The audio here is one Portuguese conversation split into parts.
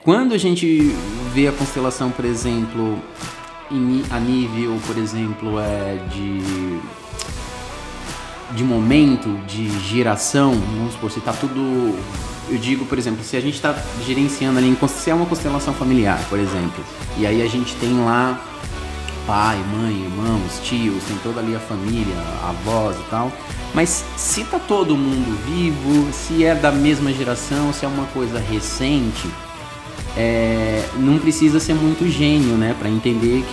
Quando a gente vê a constelação, por exemplo, a nível, por exemplo, de momento, de geração, vamos supor, se tá tudo... Eu digo, por exemplo, se a gente está gerenciando ali, se é uma constelação familiar, por exemplo, e aí a gente tem lá pai, mãe, irmãos, tios, tem toda ali a família, avós e tal, mas se tá todo mundo vivo, se é da mesma geração, se é uma coisa recente, não precisa ser muito gênio, né, para entender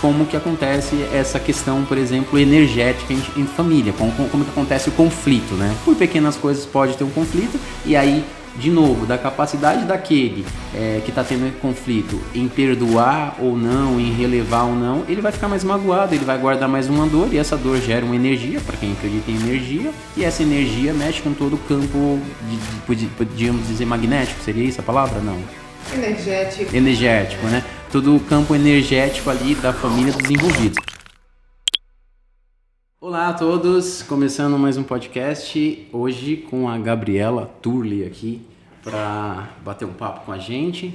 como que acontece essa questão, por exemplo, energética em família, como que acontece o conflito, né? Por pequenas coisas pode ter um conflito, e aí, de novo, da capacidade daquele que está tendo conflito em perdoar ou não, em relevar ou não, ele vai ficar mais magoado, ele vai guardar mais uma dor, e essa dor gera uma energia, para quem acredita em energia, e essa energia mexe com todo o campo, podíamos dizer, magnético, seria isso a palavra? Não. Energético, né? Todo o campo energético ali da família dos envolvidos. Olá a todos, começando mais um podcast, hoje com a Gabriela Turli aqui para bater um papo com a gente,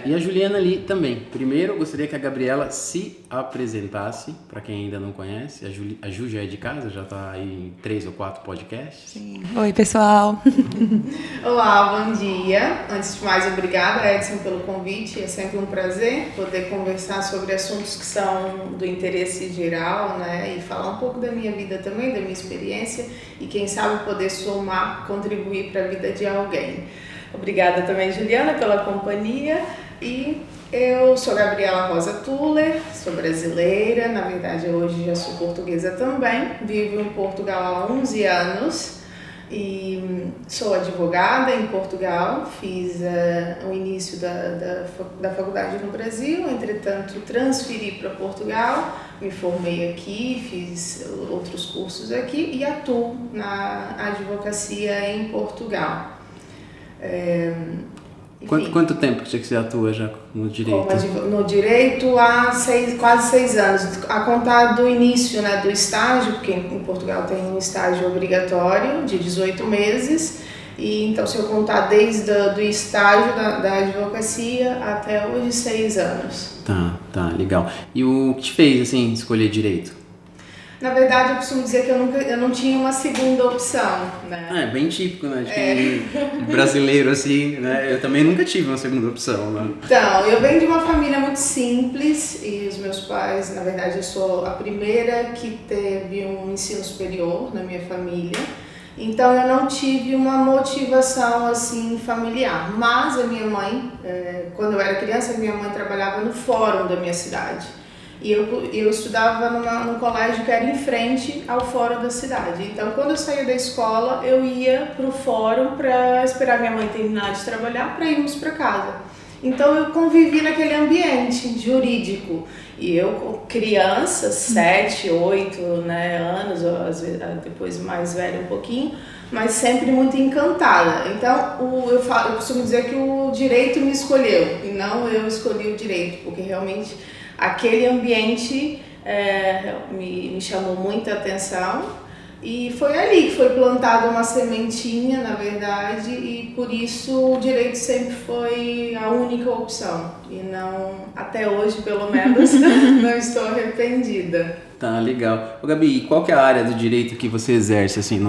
e a Juliana ali também. Primeiro, eu gostaria que a Gabriela se apresentasse, para quem ainda não conhece. A Ju já é de casa, já está aí em 3 ou 4 podcasts. Sim. Oi, pessoal. Olá, bom dia. Antes de mais, obrigada, Edson, pelo convite. É sempre um prazer poder conversar sobre assuntos que são do interesse geral, né? E falar um pouco da minha vida também, da minha experiência, e quem sabe poder somar, contribuir para a vida de alguém. Obrigada também, Juliana, pela companhia. E eu sou Gabriela Rosa Tuller, sou brasileira, na verdade hoje já sou portuguesa também, vivo em Portugal há 11 anos e sou advogada em Portugal, fiz o início da faculdade no Brasil, entretanto transferi para Portugal, me formei aqui, fiz outros cursos aqui e atuo na advocacia em Portugal. Quanto tempo que você atua já no direito? No direito há quase 6 anos, a contar do início, né, do estágio, porque em Portugal tem um estágio obrigatório de 18 meses, e então se eu contar desde do estágio da advocacia até hoje 6 anos. Tá, legal. E o que te fez assim escolher direito? Na verdade, eu costumo dizer que eu não tinha uma segunda opção, né? É bem típico, né? De quem brasileiro, assim, né? Eu também nunca tive uma segunda opção, né? Então, eu venho de uma família muito simples e os meus pais, na verdade, eu sou a primeira que teve um ensino superior na minha família. Então, eu não tive uma motivação, assim, familiar. Mas a minha mãe, quando eu era criança, a minha mãe trabalhava no fórum da minha cidade. E eu estudava num colégio que era em frente ao fórum da cidade. Então, quando eu saía da escola, eu ia para o fórum para esperar minha mãe terminar de trabalhar para irmos para casa. Então, eu convivi naquele ambiente jurídico. E eu, criança, 7, 8 anos, ou às vezes depois mais velha um pouquinho, mas sempre muito encantada. Então, eu costumo dizer que o direito me escolheu e não eu escolhi o direito, porque realmente aquele ambiente me chamou muita atenção e foi ali que foi plantada uma sementinha, na verdade, e por isso o direito sempre foi a única opção e não, até hoje pelo menos, não estou arrependida. Tá, legal. Ô, Gabi, qual que é a área do direito que você exerce assim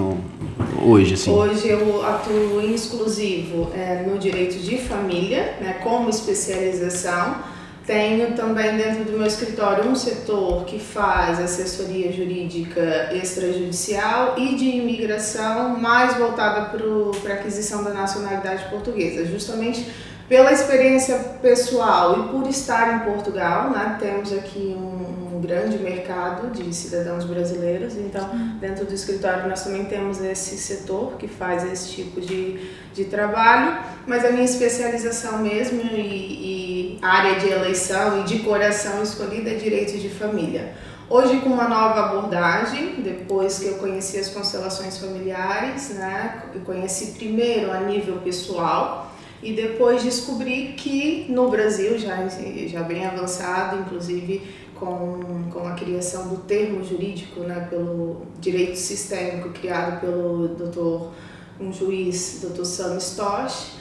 hoje? Assim? Hoje eu atuo em exclusivo no direito de família, né, como especialização. Tenho também dentro do meu escritório um setor que faz assessoria jurídica extrajudicial e de imigração, mais voltada para a aquisição da nacionalidade portuguesa, justamente pela experiência pessoal e por estar em Portugal, né, temos aqui um grande mercado de cidadãos brasileiros, então dentro do escritório nós também temos esse setor que faz esse tipo de trabalho, mas a minha especialização mesmo e área de eleição e de coração escolhida é direito de família. Hoje com uma nova abordagem, depois que eu conheci as constelações familiares, né, eu conheci primeiro a nível pessoal, e depois descobri que no Brasil, já bem avançado, inclusive com a criação do termo jurídico, né, pelo direito sistêmico criado pelo um juiz, Dr. Sam Stosh,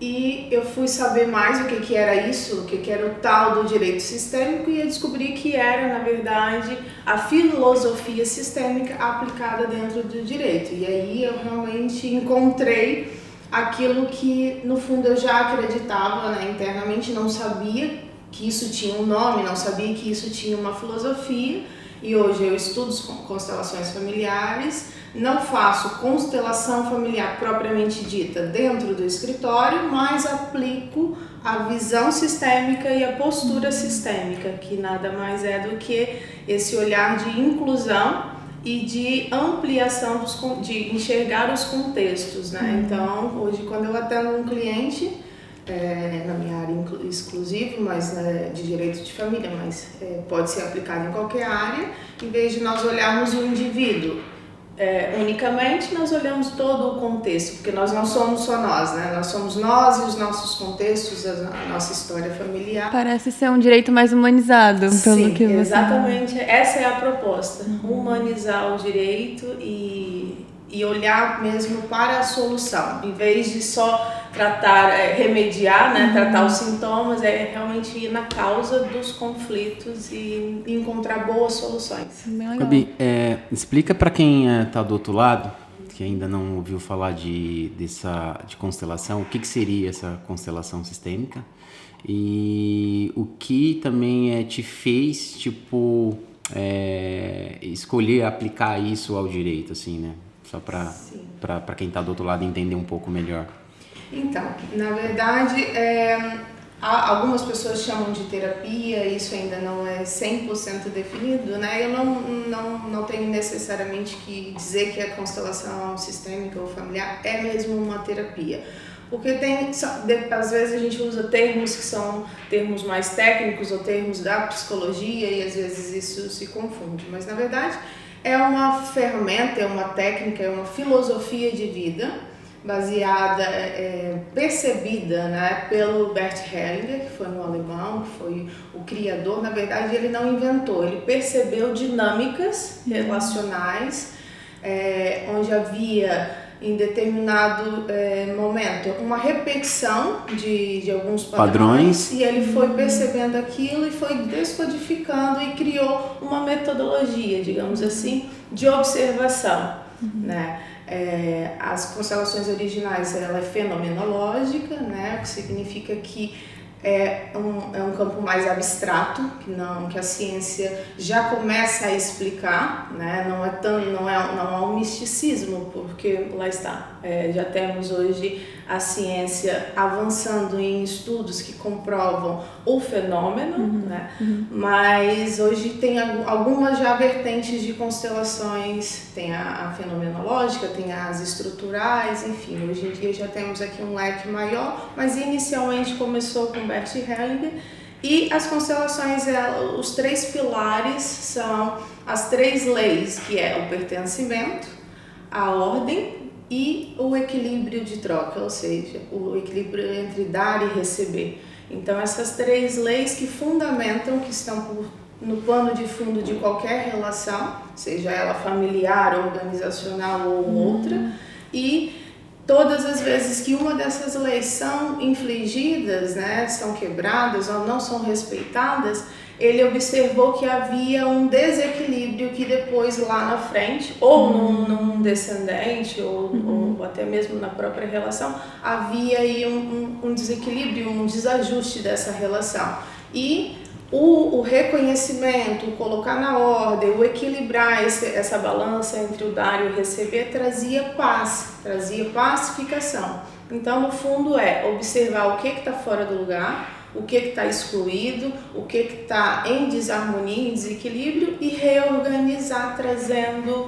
e eu fui saber mais o que era isso, o que era o tal do direito sistêmico, e eu descobri que era, na verdade, a filosofia sistêmica aplicada dentro do direito. E aí eu realmente encontrei aquilo que, no fundo, eu já acreditava, né, internamente, não sabia que isso tinha um nome, não sabia que isso tinha uma filosofia, e hoje eu estudo constelações familiares. Não faço constelação familiar propriamente dita dentro do escritório, mas aplico a visão sistêmica e a postura sistêmica, que nada mais é do que esse olhar de inclusão e de ampliação de enxergar os contextos, né? Então, hoje, quando eu atendo um cliente, na minha área exclusiva, mas de direito de família, mas pode ser aplicado em qualquer área, em vez de nós olharmos o indivíduo unicamente, nós olhamos todo o contexto, porque nós não somos só nós, né? Nós somos nós e os nossos contextos, a nossa história familiar. Parece ser um direito mais humanizado, pelo que você... Exatamente. Essa é a proposta, humanizar o direito e olhar mesmo para a solução, em vez de só tratar, remediar, né, tratar os sintomas, realmente ir na causa dos conflitos e encontrar boas soluções. Gabi, explica para quem está do outro lado, que ainda não ouviu falar de constelação, o que seria essa constelação sistêmica e o que também te fez, tipo, escolher aplicar isso ao direito, assim, né? Só para quem está do outro lado entender um pouco melhor. Então, na verdade, algumas pessoas chamam de terapia, isso ainda não é 100% definido, né? Eu não tenho necessariamente que dizer que a constelação sistêmica ou familiar é mesmo uma terapia. Porque às vezes a gente usa termos que são termos mais técnicos ou termos da psicologia e às vezes isso se confunde. Mas, na verdade, é uma ferramenta, é uma técnica, é uma filosofia de vida baseada, percebida, né, pelo Bert Hellinger, que foi um alemão, que foi o criador. Na verdade, ele não inventou, ele percebeu dinâmicas relacionais, onde havia, em determinado momento, uma repetição de alguns padrões, e ele foi percebendo aquilo e foi descodificando e criou uma metodologia, digamos assim, de observação, né? As constelações originais, ela é fenomenológica, né? O que significa que é um campo mais abstrato, que a ciência já começa a explicar, né? Não há um misticismo, porque lá está, já temos hoje a ciência avançando em estudos que comprovam o fenômeno, né? Mas hoje tem algumas já vertentes de constelações, tem a fenomenológica, tem as estruturais, enfim, hoje em dia já temos aqui um leque maior, mas inicialmente começou com Bert Hellinger. E as constelações, os três pilares são as três leis, que é o pertencimento, a ordem e o equilíbrio de troca, ou seja, o equilíbrio entre dar e receber. Então, essas três leis que fundamentam, que estão no pano de fundo de qualquer relação, seja ela familiar, organizacional ou outra, e todas as vezes que uma dessas leis são infringidas, né, são quebradas ou não são respeitadas, ele observou que havia um desequilíbrio que depois lá na frente, ou num descendente, ou até mesmo na própria relação, havia aí um desequilíbrio, um desajuste dessa relação. E o reconhecimento, o colocar na ordem, o equilibrar essa balança entre o dar e o receber trazia paz, trazia pacificação. Então, no fundo, observar o que está fora do lugar, o que está excluído, o que está em desarmonia, em desequilíbrio, e reorganizar, trazendo,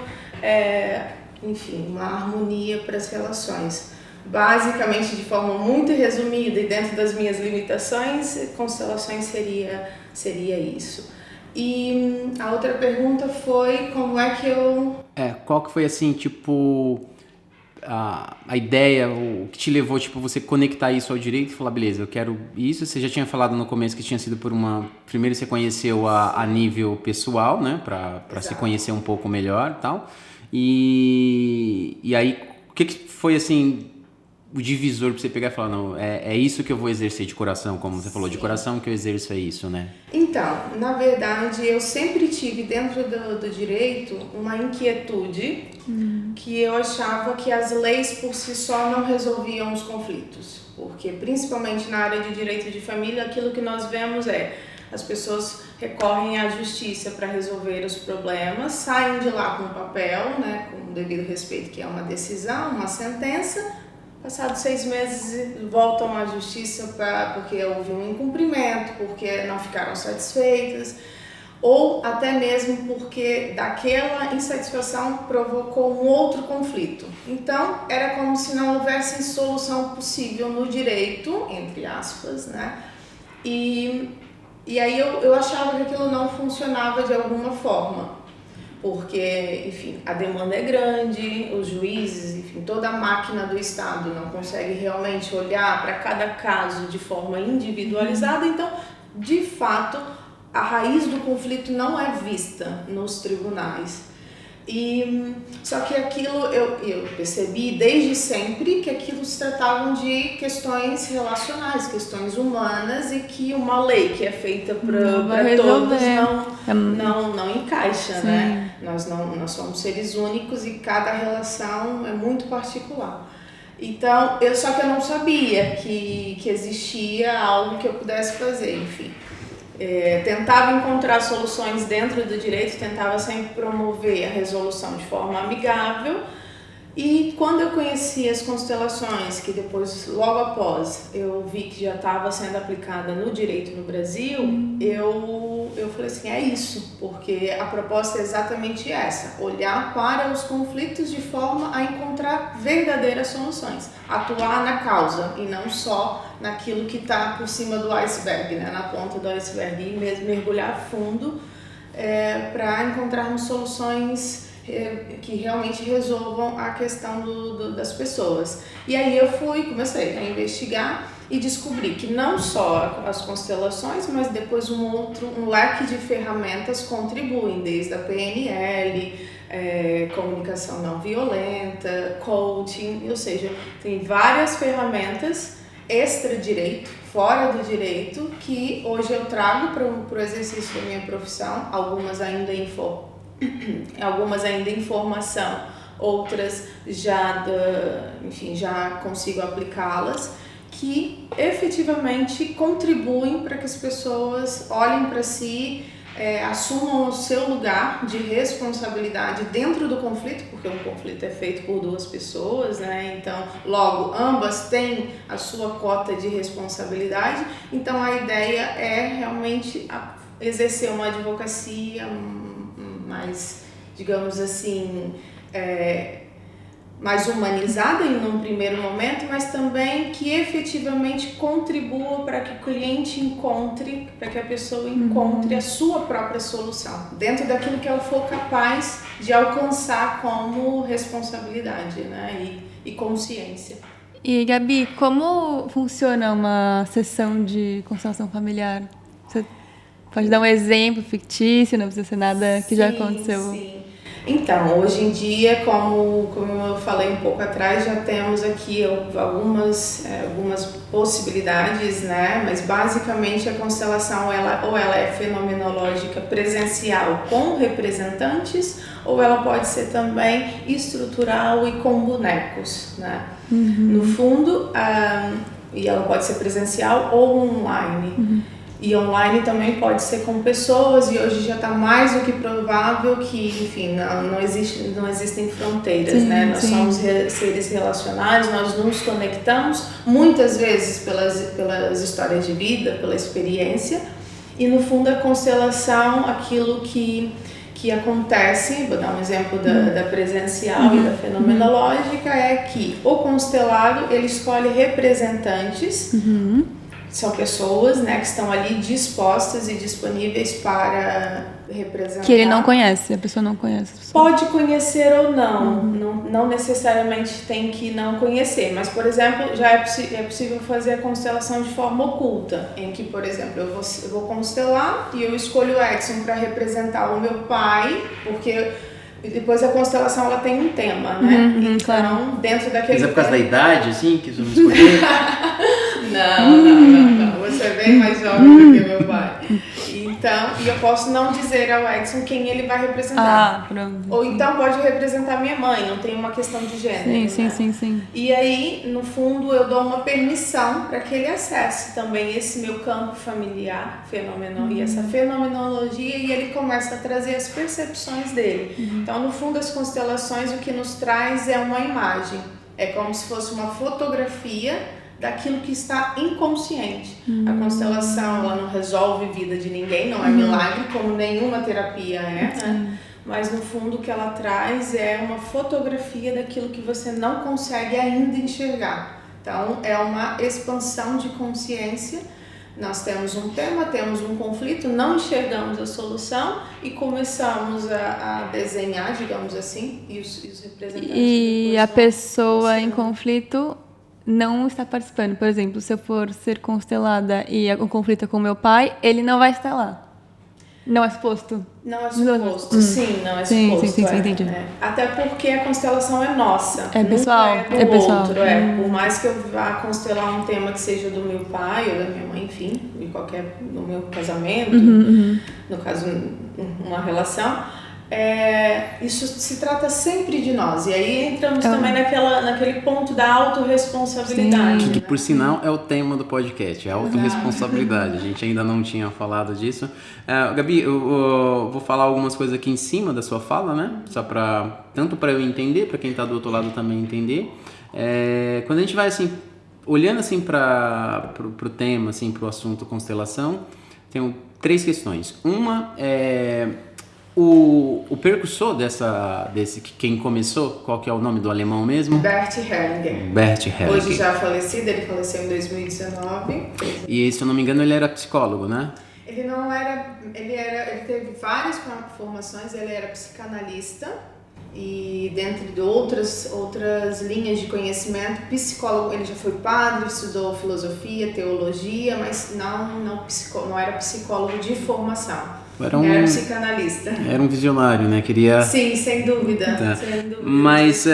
enfim, uma harmonia para as relações. Basicamente, de forma muito resumida e dentro das minhas limitações, constelações seria isso. E a outra pergunta foi como é que eu... Qual que foi, assim, tipo, a ideia, o que te levou, tipo, você conectar isso ao direito e falar, beleza, eu quero isso. Você já tinha falado no começo que tinha sido por primeiro você conheceu a nível pessoal, né, para se conhecer um pouco melhor e tal. E aí, o que foi, assim, o divisor pra você pegar e falar, não, é isso que eu vou exercer de coração, como você falou, de coração que eu exerço é isso, né? Então, na verdade, eu sempre tive dentro do direito uma inquietude que eu achava que as leis por si só não resolviam os conflitos. Porque, principalmente na área de direito de família, aquilo que nós vemos é as pessoas recorrem à justiça para resolver os problemas, saem de lá com um papel, né, com o devido respeito, que é uma decisão, uma sentença. Passados 6 meses voltam à justiça porque houve um incumprimento, porque não ficaram satisfeitas, ou até mesmo porque daquela insatisfação provocou um outro conflito. Então, era como se não houvesse solução possível no direito, entre aspas, né? E aí eu achava que aquilo não funcionava de alguma forma. Porque, enfim, a demanda é grande, os juízes, enfim, toda a máquina do Estado não consegue realmente olhar para cada caso de forma individualizada, então, de fato, a raiz do conflito não é vista nos tribunais. Só que aquilo, eu percebi desde sempre que aquilo se tratavam de questões relacionais, questões humanas, e que uma lei que é feita para todos não encaixa, né? Nós somos seres únicos e cada relação é muito particular. Então, só que eu não sabia que existia algo que eu pudesse fazer, enfim. Tentava encontrar soluções dentro do direito, tentava sempre promover a resolução de forma amigável, e quando eu conheci as constelações, que depois, logo após, eu vi que já estava sendo aplicada no direito no Brasil, eu falei assim, é isso, porque a proposta é exatamente essa, olhar para os conflitos de forma a encontrar verdadeiras soluções, atuar na causa e não só naquilo que está por cima do iceberg, né? Na ponta do iceberg, e mesmo mergulhar fundo para encontrarmos soluções que realmente resolvam a questão das pessoas. E aí eu comecei a investigar e descobri que não só as constelações, mas depois um leque de ferramentas contribuem, desde a PNL, comunicação não violenta, coaching, ou seja, tem várias ferramentas extra-direito, fora do direito, que hoje eu trago para o exercício da minha profissão, algumas ainda em formação, outras já consigo aplicá-las, que efetivamente contribuem para que as pessoas olhem para si, assumam o seu lugar de responsabilidade dentro do conflito, porque um conflito é feito por 2 pessoas, né? Então, logo, ambas têm a sua cota de responsabilidade. Então, a ideia é realmente exercer uma advocacia mais, digamos assim, mais humanizada em um primeiro momento, mas também que efetivamente contribua para que o cliente encontre, para que a pessoa encontre a sua própria solução, dentro daquilo que ela for capaz de alcançar como responsabilidade, né? E consciência. E, Gabi, como funciona uma sessão de constelação familiar? Você pode dar um exemplo fictício, não precisa ser nada que já aconteceu? Sim. Então, hoje em dia, como eu falei um pouco atrás, já temos aqui algumas possibilidades, né? Mas basicamente a constelação ou ela é fenomenológica presencial com representantes, ou ela pode ser também estrutural e com bonecos, né? No fundo, e ela pode ser presencial ou online. E online também pode ser com pessoas, e hoje já está mais do que provável que, enfim, não existem fronteiras, né? Nós somos seres relacionados, nós nos conectamos muitas vezes pelas histórias de vida, pela experiência, e no fundo a constelação, aquilo que acontece, vou dar um exemplo da presencial e da fenomenológica, é que o constelado, ele escolhe representantes. São pessoas, né, que estão ali dispostas e disponíveis para representar. Que ele não conhece, a pessoa não conhece. Pode conhecer ou não, não necessariamente tem que não conhecer, mas, por exemplo, já é possível fazer a constelação de forma oculta, em que, por exemplo, eu vou constelar e eu escolho o Edson para representar o meu pai, porque E depois a constelação, ela tem um tema, né? Então, claro. dentro daquele Mas é por causa da tema... idade, assim, que vamos escolher? Não. Você é bem mais jovem do que meu pai. Então, e eu posso não dizer ao Edson quem ele vai representar. Pronto. Ou então pode representar minha mãe, não tem uma questão de gênero. Sim. E aí, no fundo, eu dou uma permissão para que ele acesse também esse meu campo familiar, e essa fenomenologia, e ele começa a trazer as percepções dele. Então, no fundo, as constelações, o que nos traz é uma imagem. É como se fosse uma fotografia daquilo que está inconsciente. A constelação, ela não resolve vida de ninguém, não é milagre, como nenhuma terapia é, né? Mas no fundo o que ela traz é uma fotografia daquilo que você não consegue ainda enxergar. Então é uma expansão de consciência. Nós temos um tema, temos um conflito, não enxergamos a solução e começamos a desenhar, digamos assim, e os representantes. E a pessoa em conflito não está participando. Por exemplo, se eu for ser constelada e o conflito é com meu pai, ele não vai estar lá. Não é suposto? Não é suposto, sim, não é suposto. Sim, entendi. Até porque a constelação é nossa. É pessoal. Nunca é do outro. Por mais que eu vá constelar um tema que seja do meu pai ou da minha mãe, enfim, no meu casamento, no caso, uma relação, isso se trata sempre de nós. E aí entramos também naquele ponto da autorresponsabilidade. Que por sinal é o tema do podcast, é a autorresponsabilidade. A gente ainda não tinha falado disso. Gabi, eu vou falar algumas coisas aqui em cima da sua fala, né? Só tanto para eu entender, para quem está do outro lado também entender. Quando a gente vai assim, olhando assim para o tema, assim, para o assunto constelação, tem 3 questões. Uma é o percursor desse quem começou, qual que é o nome do alemão mesmo? Bert Hellinger. Hoje já falecido, ele faleceu em 2019. E se eu não me engano ele era psicólogo, né? Ele não era, ele teve várias formações, ele era psicanalista e dentre de outras linhas de conhecimento, psicólogo, ele já foi padre, estudou filosofia, teologia, mas não era psicólogo de formação. Era psicanalista. Era um visionário, né? Queria... Sim, sem dúvida. Tá. Sem dúvida. Mas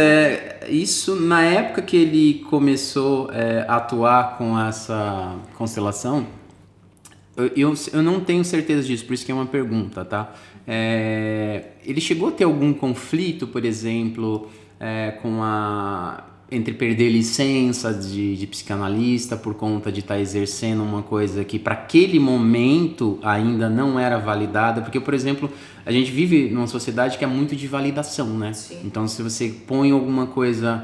isso, na época que ele começou a atuar com essa constelação, eu não tenho certeza disso, por isso que é uma pergunta, tá? Ele chegou a ter algum conflito, por exemplo, entre perder licença de psicanalista por conta de estar exercendo uma coisa que para aquele momento ainda não era validada, porque, por exemplo, a gente vive numa sociedade que é muito de validação, né? Sim. Então, se você põe alguma coisa,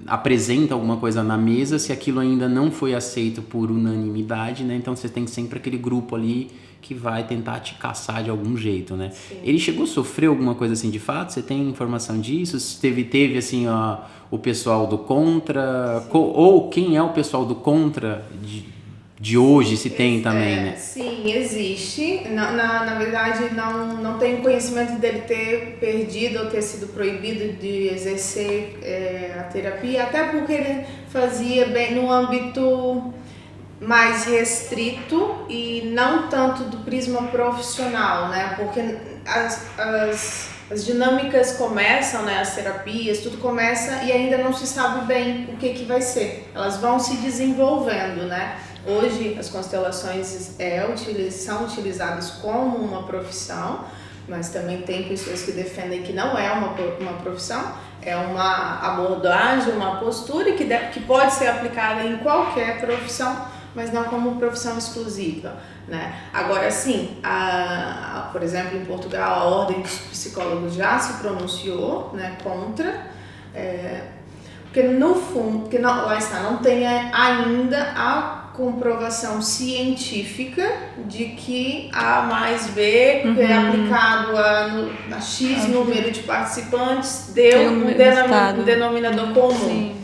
apresenta alguma coisa na mesa, se aquilo ainda não foi aceito por unanimidade, né? Então você tem sempre aquele grupo ali que vai tentar te caçar de algum jeito, né? Sim. Ele chegou a sofrer alguma coisa assim de fato? Você tem informação disso? Teve assim, o pessoal do contra? Ou quem é o pessoal do contra de hoje, se tem também, né? Sim, existe. Na verdade, não tenho conhecimento dele ter perdido ou ter sido proibido de exercer a terapia, até porque ele fazia bem no âmbito mais restrito e não tanto do prisma profissional, né? Porque as dinâmicas começam, né? As terapias, tudo começa e ainda não se sabe bem o que vai ser. Elas vão se desenvolvendo, né? Hoje as constelações são utilizadas como uma profissão, mas também tem pessoas que defendem que não é uma profissão, é uma abordagem, uma postura que pode ser aplicada em qualquer profissão, mas não como profissão exclusiva, né? Agora sim, por exemplo, em Portugal, a Ordem dos Psicólogos já se pronunciou, né, contra, porque no fundo, lá está, não tem ainda a comprovação científica de que A mais B aplicado a X número de participantes deu um denominador comum. Sim.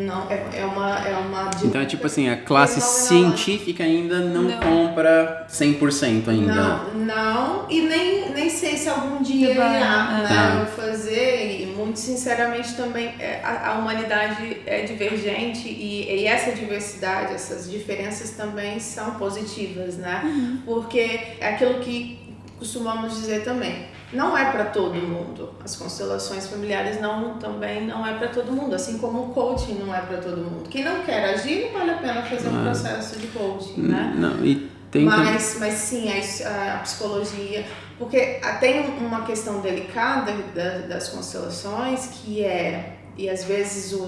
Não, é uma então é tipo assim, a classe científica ainda não compra 100% ainda. Não, e nem sei se algum dia irá fazer, e muito sinceramente também a humanidade é divergente e essa diversidade, essas diferenças também são positivas, né? Porque é aquilo que costumamos dizer também, não é para todo mundo. As constelações familiares também não é para todo mundo, assim como o coaching não é para todo mundo. Quem não quer agir, não vale a pena fazer um processo de coaching, né? Não, e tem mas sim, a psicologia, porque tem uma questão delicada das constelações, que e às vezes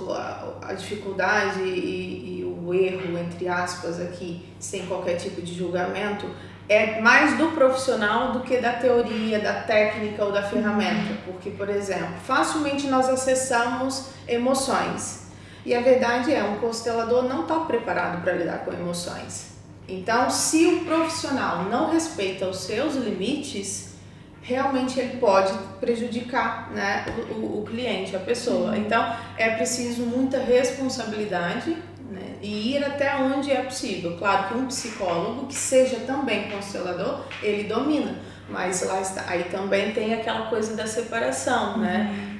a dificuldade e o erro, entre aspas, aqui, sem qualquer tipo de julgamento, é mais do profissional do que da teoria, da técnica ou da ferramenta. Porque, por exemplo, facilmente nós acessamos emoções. E a verdade um constelador não está preparado para lidar com emoções. Então, se o profissional não respeita os seus limites, realmente ele pode prejudicar, né, o cliente, a pessoa. Então, é preciso muita responsabilidade, né, e ir até onde é possível. Claro que um psicólogo que seja também constelador, ele domina, mas lá está, aí também tem aquela coisa da separação, né?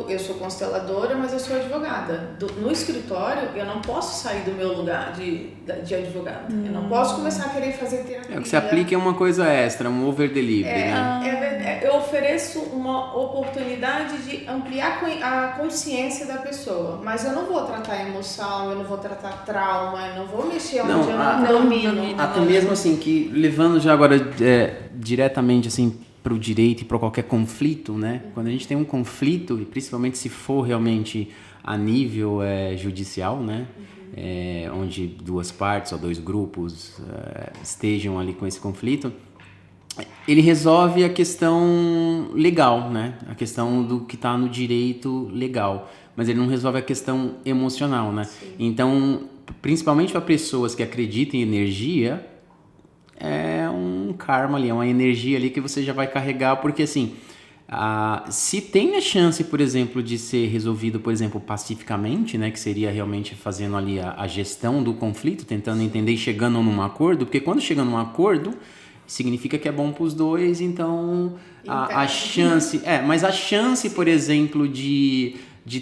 Eu sou consteladora, mas eu sou advogada. No escritório, eu não posso sair do meu lugar de advogada. Eu não posso começar a querer fazer terapia. O que se aplica é uma coisa extra, um over delivery, né? Eu ofereço uma oportunidade de ampliar a consciência da pessoa, mas eu não vou tratar emoção, eu não vou tratar trauma, eu não vou mexer onde eu não domino. Até mesmo assim, que levando já agora diretamente assim para o direito e para qualquer conflito, né? Quando a gente tem um conflito, e principalmente se for realmente a nível judicial, né? Onde duas partes ou dois grupos estejam ali com esse conflito, ele resolve a questão legal, né? A questão do que está no direito legal, mas ele não resolve a questão emocional, né? Sim. Então, principalmente para pessoas que acreditam em energia, é um karma ali, é uma energia ali que você já vai carregar, porque assim, se tem a chance, por exemplo, de ser resolvido, por exemplo, pacificamente, né, que seria realmente fazendo ali a gestão do conflito, tentando entender e chegando num acordo, porque quando chega num acordo, significa que é bom para os dois, então a chance, mas a chance, por exemplo, de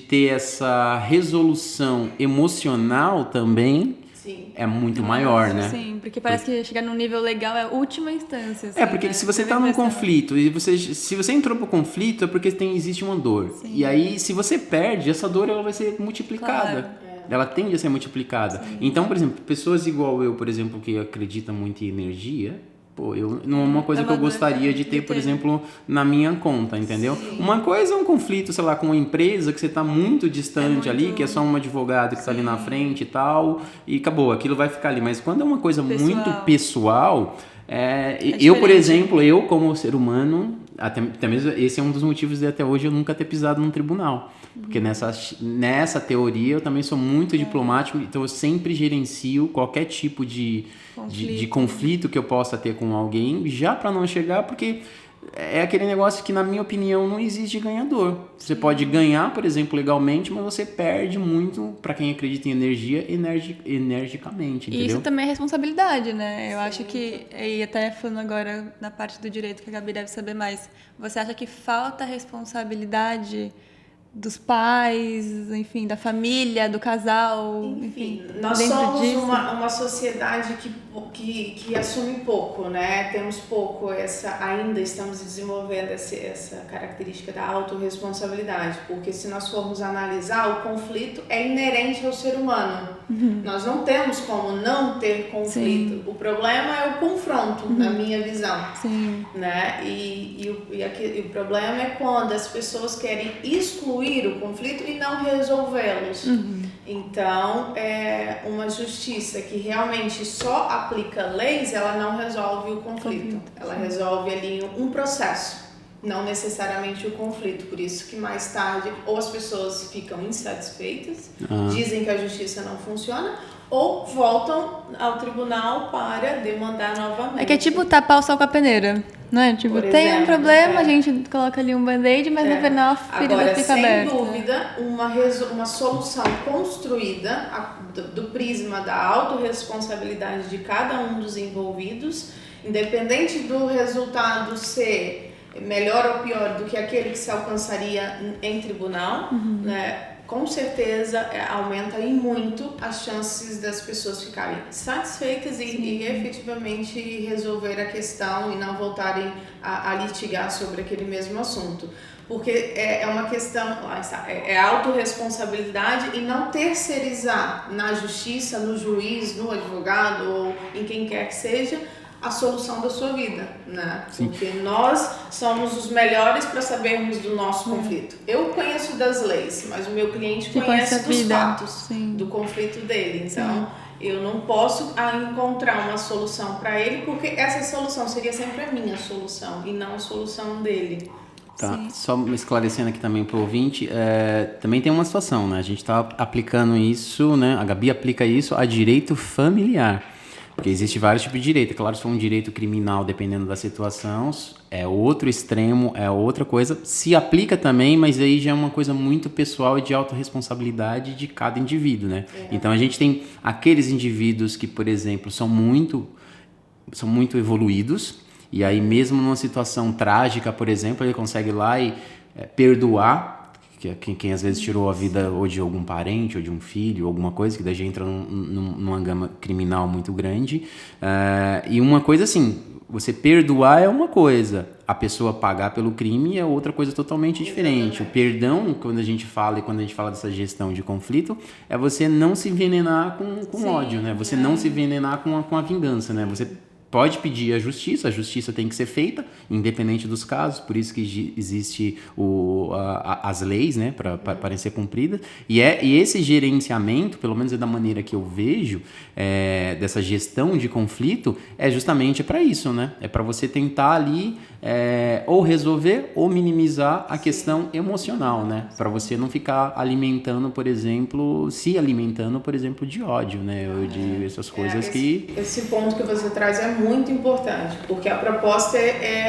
ter essa resolução emocional também, sim, é muito maior, né? Sim, porque parece que chegar num nível legal é a última instância. Assim, porque né? se você está num conflito e se você entrou pro conflito é porque existe uma dor. Sim. E aí, se você perde, essa dor ela vai ser multiplicada. Claro. Ela tende a ser multiplicada. Sim. Então, por exemplo, pessoas igual eu, por exemplo, que acreditam muito em energia, não é uma coisa que eu gostaria de ter, por exemplo, na minha conta, entendeu? Sim. Uma coisa é um conflito, sei lá, com uma empresa que você está muito distante ali, que é só um advogado que está ali na frente e tal, e acabou, aquilo vai ficar ali. Mas quando é uma coisa muito pessoal, eu, por exemplo, eu como ser humano, até mesmo esse é um dos motivos de até hoje eu nunca ter pisado num tribunal. Porque nessa teoria eu também sou muito diplomático, então eu sempre gerencio qualquer tipo de conflito que eu possa ter com alguém, já para não chegar, porque é aquele negócio que, na minha opinião, não existe ganhador. Você pode ganhar, por exemplo, legalmente, mas você perde muito, para quem acredita em energia, energicamente, entendeu? E isso também é responsabilidade, né? Eu acho que, e até falando agora na parte do direito, que a Gabi deve saber mais, você acha que falta responsabilidade dos pais, enfim, da família, do casal, enfim nós somos uma sociedade que assume pouco, né? Temos pouco ainda estamos desenvolvendo essa característica da autorresponsabilidade, porque se nós formos analisar, o conflito é inerente ao ser humano. Nós não temos como não ter conflito. Sim. O problema é o confronto, na minha visão. Sim. Né? E o problema é quando as pessoas querem excluir o conflito e não resolvê-los. Então, uma justiça que realmente só aplica leis, ela não resolve o conflito. Ela resolve ali um processo, não necessariamente o conflito. Por isso que mais tarde ou as pessoas ficam insatisfeitas, dizem que a justiça não funciona, ou voltam ao tribunal para demandar novamente. É que é tipo tapar o sol com a peneira, não é? Tipo, tem um problema, a gente coloca ali um band-aid, mas no final a ferida fica aberta. Sem dúvida, uma solução construída do prisma da autorresponsabilidade de cada um dos envolvidos, independente do resultado ser melhor ou pior do que aquele que se alcançaria em tribunal, né? com certeza aumenta e muito as chances das pessoas ficarem satisfeitas e efetivamente resolver a questão e não voltarem a litigar sobre aquele mesmo assunto. Porque é uma questão, lá está, é autorresponsabilidade e não terceirizar na justiça, no juiz, no advogado ou em quem quer que seja, a solução da sua vida, né? Sim. Porque nós somos os melhores para sabermos do nosso conflito. Eu conheço das leis, mas o meu cliente conhece dos fatos, do conflito dele. Então, eu não posso encontrar uma solução para ele, porque essa solução seria sempre a minha solução e não a solução dele. Tá, só me esclarecendo aqui também para o ouvinte, também tem uma situação, né? A gente está aplicando isso, né? A Gabi aplica isso a direito familiar, porque existe vários tipos de direito. Claro, se for um direito criminal, dependendo da situação, é outro extremo, é outra coisa. Se aplica também, mas aí já é uma coisa muito pessoal e de autorresponsabilidade de cada indivíduo, né? Então a gente tem aqueles indivíduos que, por exemplo, são muito evoluídos. E aí mesmo numa situação trágica, por exemplo, ele consegue ir lá e perdoar quem às vezes tirou a vida ou de algum parente, ou de um filho, alguma coisa, que daí já entra numa gama criminal muito grande. E uma coisa assim, você perdoar é uma coisa, a pessoa pagar pelo crime é outra coisa totalmente diferente. O perdão, quando a gente fala dessa gestão de conflito, é você não se envenenar com ódio, né? Você não se envenenar com a vingança, né? Você pode pedir a justiça tem que ser feita, independente dos casos, por isso que existe as leis, né, para ser cumpridas, e esse gerenciamento, pelo menos é da maneira que eu vejo, dessa gestão de conflito, é justamente para isso, né, é para você tentar ali ou resolver ou minimizar a questão emocional, né, para você não ficar se alimentando, por exemplo, de ódio, né, ou de essas coisas Esse ponto que você traz é muito importante, porque a proposta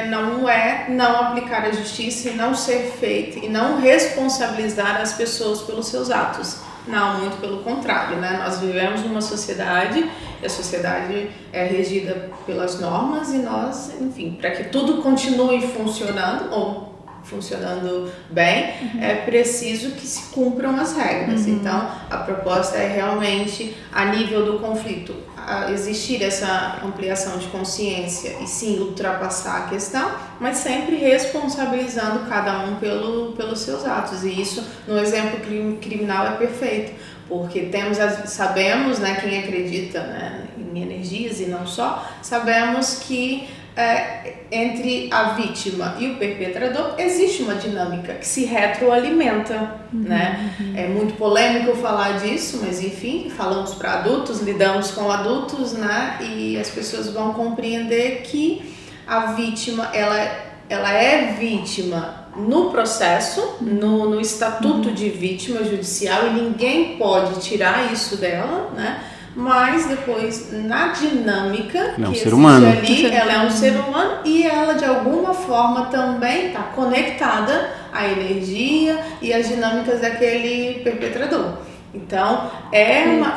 não aplicar a justiça e não ser feita e não responsabilizar as pessoas pelos seus atos. Não, muito pelo contrário, né? Nós vivemos numa sociedade e a sociedade é regida pelas normas e nós, enfim, para que tudo continue funcionando bem, é preciso que se cumpram as regras. Então, a proposta é realmente, a nível do conflito, existir essa ampliação de consciência e sim ultrapassar a questão, mas sempre responsabilizando cada um pelos seus atos. E isso, no exemplo criminal, é perfeito, porque sabemos, né, quem acredita, né, em energias e não só, sabemos que entre a vítima e o perpetrador existe uma dinâmica que se retroalimenta, né? É muito polêmico falar disso, mas enfim, falamos para adultos, lidamos com adultos, né? E as pessoas vão compreender que a vítima, ela é vítima no processo, no estatuto de vítima judicial, e ninguém pode tirar isso dela, né? Mas depois, na dinâmica que existe ali, ela é um ser humano e ela de alguma forma também está conectada à energia e às dinâmicas daquele perpetrador. Então,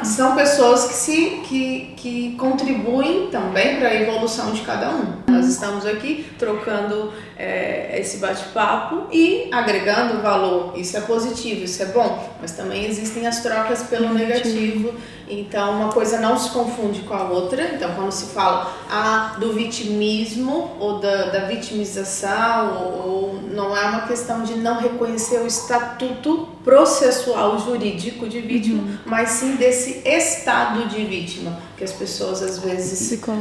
são pessoas que contribuem também para a evolução de cada um. Nós estamos aqui trocando esse bate-papo e agregando valor. Isso é positivo, isso é bom, mas também existem as trocas pelo negativo. Então, uma coisa não se confunde com a outra. Então, quando se fala do vitimismo ou da vitimização, ou não é uma questão de não reconhecer o estatuto processual jurídico de vítima, mas sim desse estado de vítima, que as pessoas às vezes ficam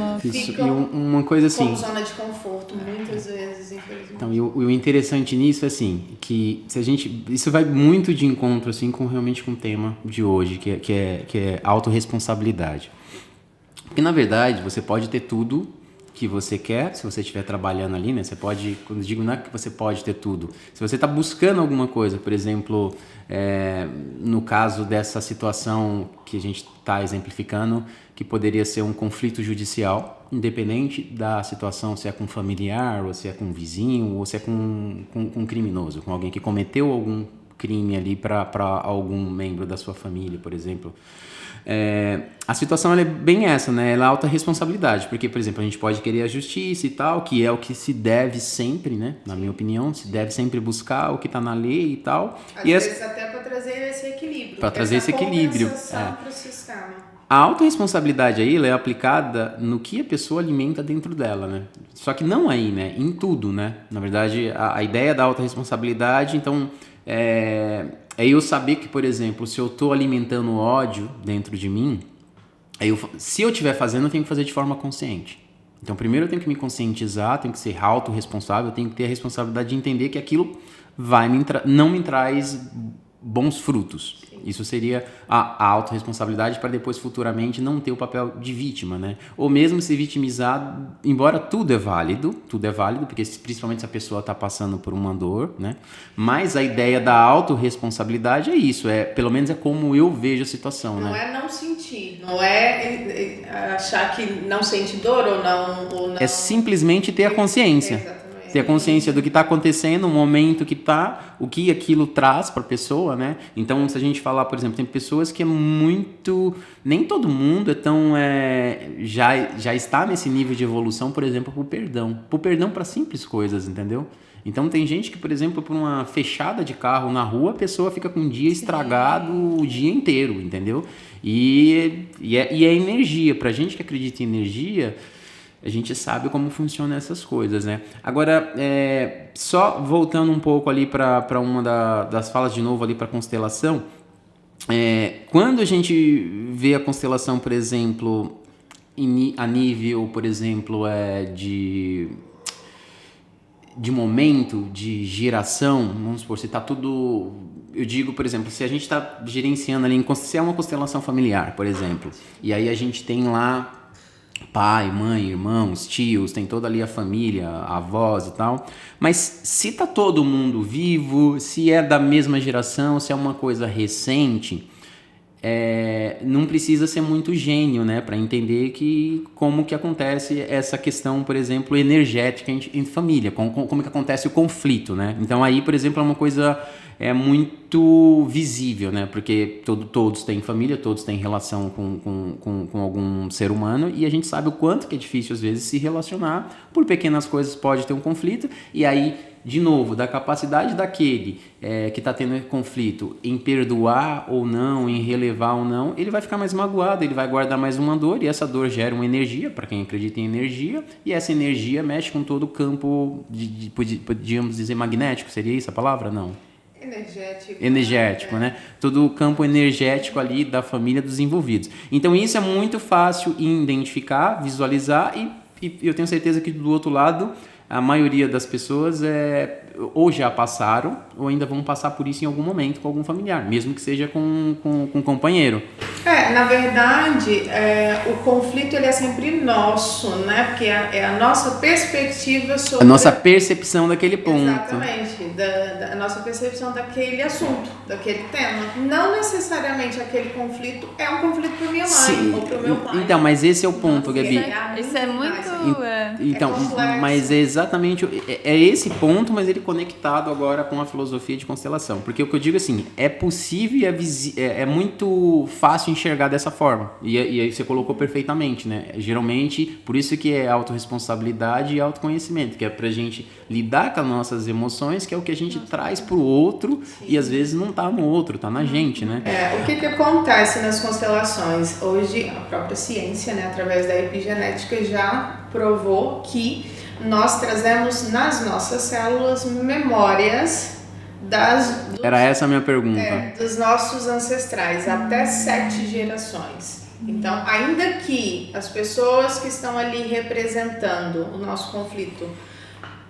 uma coisa assim, com zona de conforto, muitas vezes, infelizmente. Então, e o interessante nisso é assim, que isso vai muito de encontro assim realmente com o tema de hoje, que é autorresponsabilidade. Porque na verdade você pode ter tudo que você quer, se você estiver trabalhando ali, né? Você pode, quando eu digo, não é que você pode ter tudo. Se você está buscando alguma coisa, por exemplo, no caso dessa situação que a gente está exemplificando, que poderia ser um conflito judicial, independente da situação, se é com familiar, ou se é com vizinho, ou se é com um criminoso, com alguém que cometeu algum crime ali para algum membro da sua família, por exemplo. A situação ela é bem essa, né? Ela é alta responsabilidade, porque, por exemplo, a gente pode querer a justiça e tal, que é o que se deve sempre, né? Na minha opinião, se deve sempre buscar o que está na lei e tal. Às vezes até para trazer esse equilíbrio. Para trazer esse equilíbrio. Para o sistema. A autorresponsabilidade aí, ela é aplicada no que a pessoa alimenta dentro dela, né? Só que não aí, né? Em tudo, né? Na verdade, a ideia da autorresponsabilidade, então, é eu saber que, por exemplo, se eu estou alimentando ódio dentro de mim, se eu estiver fazendo, eu tenho que fazer de forma consciente. Então, primeiro eu tenho que me conscientizar, tenho que ser autorresponsável, tenho que ter a responsabilidade de entender que aquilo não me traz bons frutos. Sim. Isso seria a autorresponsabilidade para depois futuramente não ter o papel de vítima, né? Ou mesmo se vitimizar, embora tudo é válido, porque principalmente se a pessoa está passando por uma dor, né? Mas a ideia da autorresponsabilidade é isso, pelo menos é como eu vejo a situação, não, né? Não é não sentir, não é achar que não sente dor ou não... É simplesmente ter a consciência. Exatamente. Ter a consciência do que está acontecendo, o momento que está, o que aquilo traz para a pessoa, né? Então, se a gente falar, por exemplo, tem pessoas que é muito... Nem todo mundo é tão... já está nesse nível de evolução, por exemplo, pro perdão para simples coisas, entendeu? Então, tem gente que, por exemplo, por uma fechada de carro na rua, a pessoa fica com um dia estragado o dia inteiro, entendeu? E é energia. Pra gente que acredita em energia... A gente sabe como funcionam essas coisas, né? Agora, só voltando um pouco ali para uma das falas de novo ali para a constelação, quando a gente vê a constelação, por exemplo, a nível, por exemplo, de momento, de geração, vamos supor, se está tudo... Eu digo, por exemplo, se a gente está gerenciando ali, se é uma constelação familiar, por exemplo, e aí a gente tem lá pai, mãe, irmãos, tios, tem toda ali a família, avós e tal. Mas se tá todo mundo vivo, se é da mesma geração, se é uma coisa recente, não precisa ser muito gênio, né, para entender como que acontece essa questão, por exemplo, energética em família, como que acontece o conflito, né? Então aí, por exemplo, é uma coisa muito visível, né? Porque todos têm família, todos têm relação com algum ser humano e a gente sabe o quanto que é difícil às vezes se relacionar, por pequenas coisas pode ter um conflito e aí, de novo, da capacidade daquele que está tendo conflito em perdoar ou não, em relevar ou não, ele vai ficar mais magoado, ele vai guardar mais uma dor e essa dor gera uma energia, para quem acredita em energia, e essa energia mexe com todo o campo, podíamos dizer magnético, seria isso a palavra? Não. Energético, né? Todo o campo energético ali da família dos envolvidos. Então isso é muito fácil em identificar, visualizar e eu tenho certeza que do outro lado a maioria das pessoas ou já passaram ou ainda vão passar por isso em algum momento com algum familiar, mesmo que seja com um companheiro. Na verdade, o conflito ele é sempre nosso, né? Porque é a nossa perspectiva sobre... A nossa percepção daquele ponto. Exatamente, da nossa percepção daquele assunto, daquele tema. Não necessariamente aquele conflito é um conflito para minha mãe. Sim. Ou para o meu pai. Então, mas esse é o ponto, Nossa, Gabi. Isso é muito... Então, mas é exatamente... É esse ponto, mas ele conectado agora com a filosofia de constelação. Porque o que eu digo assim, é possível e é muito fácil enxergar dessa forma. E aí você colocou perfeitamente, né? Geralmente, por isso que é autorresponsabilidade e autoconhecimento, que é pra gente lidar com as nossas emoções, que é o que a gente traz pro outro. Sim. E às vezes não tá no outro, tá na gente, né? O que acontece nas constelações? Hoje, a própria ciência, né, através da epigenética, já provou que nós trazemos nas nossas células memórias Era essa a minha pergunta. Dos nossos ancestrais, até 7 gerações. Então, ainda que as pessoas que estão ali representando o nosso conflito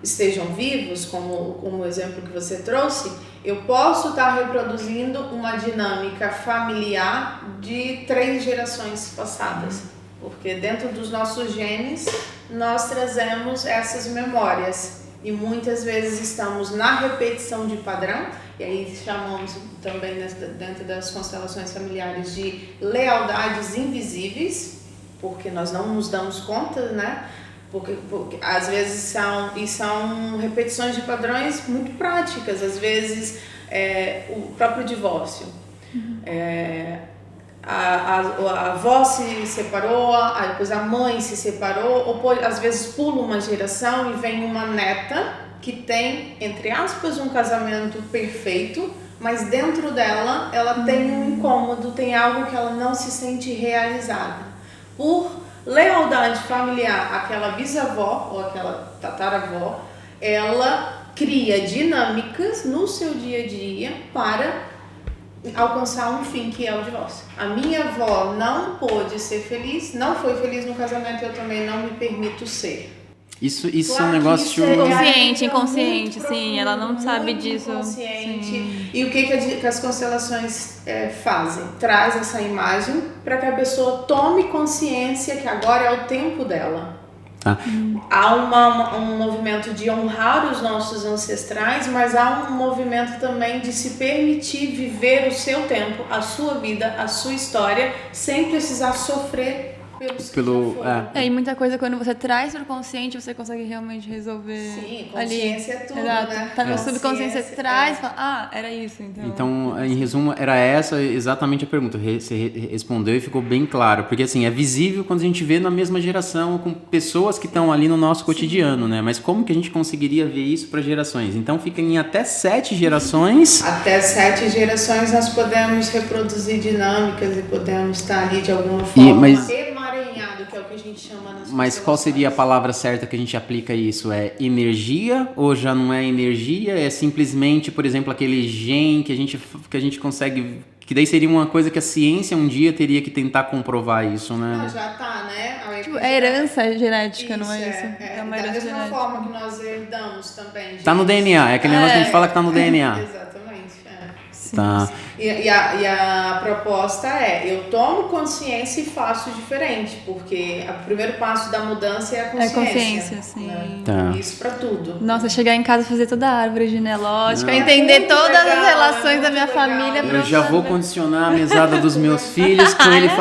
estejam vivos, como o exemplo que você trouxe, eu posso estar reproduzindo uma dinâmica familiar de 3 gerações passadas. Porque dentro dos nossos genes, nós trazemos essas memórias. E muitas vezes estamos na repetição de padrão, e aí chamamos também dentro das constelações familiares de lealdades invisíveis, porque nós não nos damos conta, né? Porque às vezes são repetições de padrões muito práticas, às vezes o próprio divórcio. A avó se separou, depois a mãe se separou, ou às vezes pula uma geração e vem uma neta que tem, entre aspas, um casamento perfeito, mas dentro dela, ela tem um incômodo, tem algo que ela não se sente realizada. Por lealdade familiar àquela bisavó ou àquela tataravó, ela cria dinâmicas no seu dia a dia para alcançar um fim, que é o divórcio. A minha avó não pôde ser feliz, não foi feliz no casamento, eu também não me permito ser. Isso Claro é um negócio... que isso é Consciente, muito inconsciente, sim, profundo, ela não sabe muito disso. Inconsciente. Sim. E o que as constelações fazem? Traz essa imagem para que a pessoa tome consciência que agora é o tempo dela. Tá. Há um movimento de honrar os nossos ancestrais, mas há um movimento também de se permitir viver o seu tempo, a sua vida, a sua história, sem precisar sofrer pelos que já foram. E muita coisa, quando você traz para o consciente, você consegue realmente resolver. Sim, consciência ali. é tudo, Exato. né? Tá no subconsciente, você traz e fala, era isso, Então, em resumo, era essa exatamente a pergunta. Você respondeu e ficou bem claro. Porque, assim, é visível quando a gente vê na mesma geração, com pessoas que estão ali no nosso cotidiano, né? Mas como que a gente conseguiria ver isso para gerações? Então, fica em até 7 gerações. Até 7 gerações nós podemos reproduzir dinâmicas e podemos estar ali de alguma forma emaranhado, que é o que a gente chama nas Mas qual seria a palavra certa que a gente aplica isso? É energia ou já não é energia? É simplesmente, por exemplo, aquele gen que a gente consegue... Que daí seria uma coisa que a ciência um dia teria que tentar comprovar isso, né? Já tá, né? É herança genética, isso, não é isso? É uma da herança mesma genética. forma que nós herdamos também. Tá no DNA, é aquele negócio que a gente fala que tá no DNA. Exatamente. Tá. E a proposta é, eu tomo consciência e faço diferente, porque o primeiro passo da mudança é a consciência. É consciência, sim. Né? Tá. Isso pra tudo. Nossa, chegar em casa e fazer toda a árvore genealógica, Não. entender Muito todas legal, as relações da muito minha legal. família. Eu já vou condicionar a mesada dos meus filhos com eles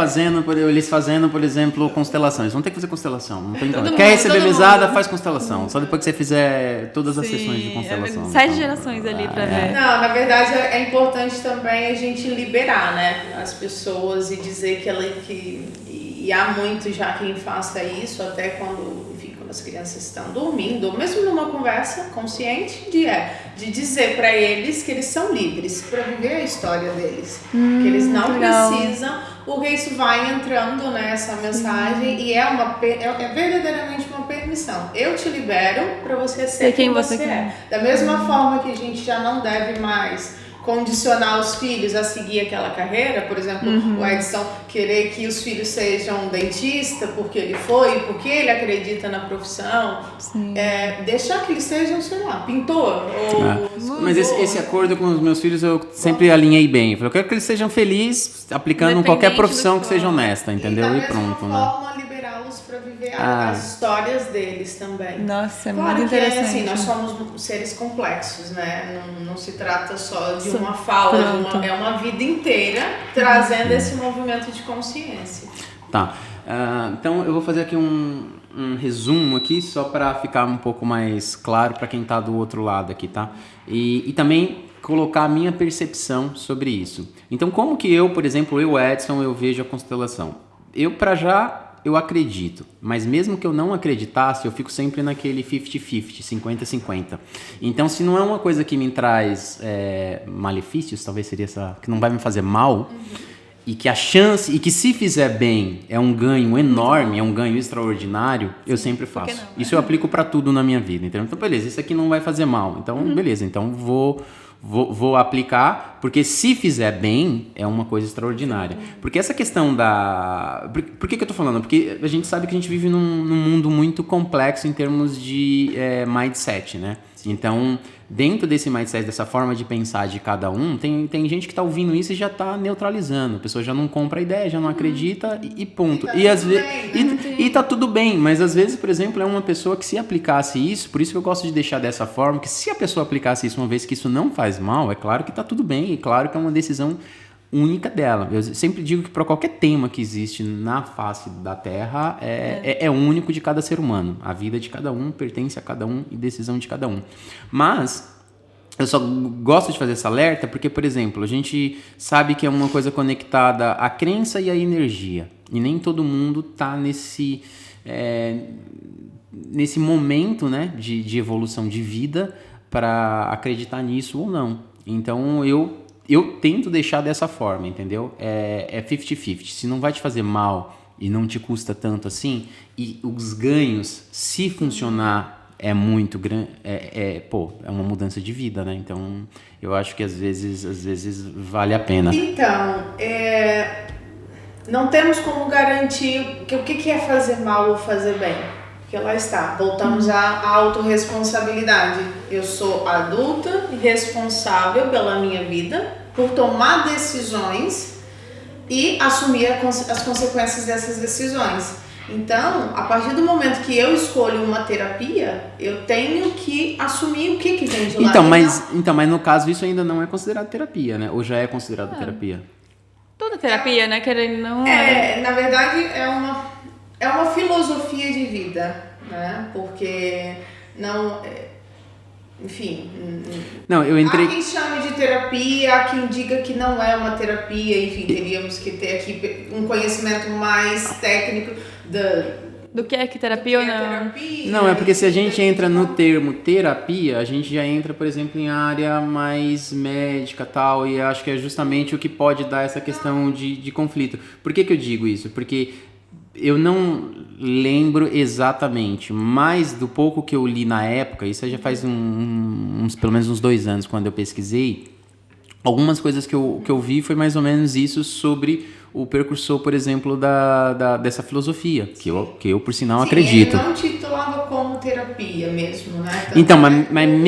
fazendo, por exemplo, constelações. Vão ter que fazer constelação. Não tem como. Quer receber mesada, faz constelação. Só depois que você fizer todas as sessões de constelação. 7 gerações ali pra ver. Não, na verdade é importante também a gente liberar, né, as pessoas e dizer que há muito já quem faça isso, até quando as crianças estão dormindo, ou mesmo numa conversa consciente de dizer para eles que eles são livres para viver a história deles, que eles não precisam, porque isso vai entrando nessa mensagem e é verdadeiramente uma permissão. Eu te libero para você ser quem você é. Da mesma forma que a gente já não deve mais condicionar os filhos a seguir aquela carreira, por exemplo, o Edson querer que os filhos sejam dentista porque ele acredita na profissão, deixar que eles sejam, sei lá, pintor ou Mas esse acordo com os meus filhos eu sempre alinhei bem. Eu quero que eles sejam felizes aplicando qualquer profissão que seja honesta, entendeu? E pronto, né? Liberá-los para viver as histórias deles também. Nossa, é claro muito que interessante. assim, nós somos seres complexos, né? Não se trata só de uma fala, é uma vida inteira trazendo esse movimento de consciência. Tá. Então eu vou fazer aqui um resumo aqui só para ficar um pouco mais claro para quem está do outro lado aqui, tá? E também colocar a minha percepção sobre isso. Então, como que eu, por exemplo, Edson, eu vejo a constelação? Eu acredito, mas mesmo que eu não acreditasse, eu fico sempre naquele 50-50, 50-50. Então, se não é uma coisa que me traz malefícios, talvez seria essa, que não vai me fazer mal, e que a chance, e que se fizer bem, é um ganho enorme, é um ganho extraordinário, eu sempre faço. Isso eu aplico para tudo na minha vida, entendeu? Então, beleza, isso aqui não vai fazer mal. Então, beleza, então vou aplicar, porque se fizer bem, é uma coisa extraordinária. Porque essa questão da... Por que eu tô falando? Porque a gente sabe que a gente vive num mundo muito complexo em termos de mindset, né? Então, dentro desse mindset, dessa forma de pensar de cada um, tem gente que tá ouvindo isso e já tá neutralizando. A pessoa já não compra a ideia, já não acredita e ponto. E tá tudo bem, mas às vezes, por exemplo, é uma pessoa que se aplicasse isso, por isso que eu gosto de deixar dessa forma, que se a pessoa aplicasse isso uma vez que isso não faz mal, é claro que tá tudo bem, é claro que é uma decisão única dela. Eu sempre digo que para qualquer tema que existe na face da Terra é único de cada ser humano. A vida de cada um pertence a cada um e decisão de cada um. Mas eu só gosto de fazer essa alerta porque, por exemplo, a gente sabe que é uma coisa conectada à crença e à energia. E nem todo mundo está nesse momento, né, de evolução de vida para acreditar nisso ou não. Então eu eu tento deixar dessa forma, entendeu? É 50-50. Se não vai te fazer mal e não te custa tanto assim, e os ganhos, se funcionar, é muito grande, é uma mudança de vida, né? Então, eu acho que às vezes vale a pena. Então, não temos como garantir que o que é fazer mal ou fazer bem. Porque lá está, voltamos à autorresponsabilidade. Eu sou adulta e responsável pela minha vida, por tomar decisões e assumir as consequências dessas decisões. Então, a partir do momento que eu escolho uma terapia, eu tenho que assumir o que vem de lá. Mas no caso isso ainda não é considerado terapia, né? Ou já é considerado terapia? Toda terapia, né? Querendo não. Na verdade, é uma filosofia de vida, né? Porque não. Enfim. Não, eu entrei. Há quem chame de terapia, há quem diga que não é uma terapia, enfim, teríamos que ter aqui um conhecimento mais técnico do que é que terapia ou não? Terapia, Não, é porque se a gente entra no termo terapia, a gente já entra, por exemplo, em área mais médica tal, e acho que é justamente o que pode dar essa questão de conflito. Por que eu digo isso? Porque eu não lembro exatamente, mas do pouco que eu li na época, isso já faz pelo menos uns 2 anos, quando eu pesquisei, algumas coisas que eu vi foi mais ou menos isso sobre o precursor, por exemplo, dessa filosofia, que eu por sinal, acredito. Ele não titulava como terapia mesmo, né? Então, mas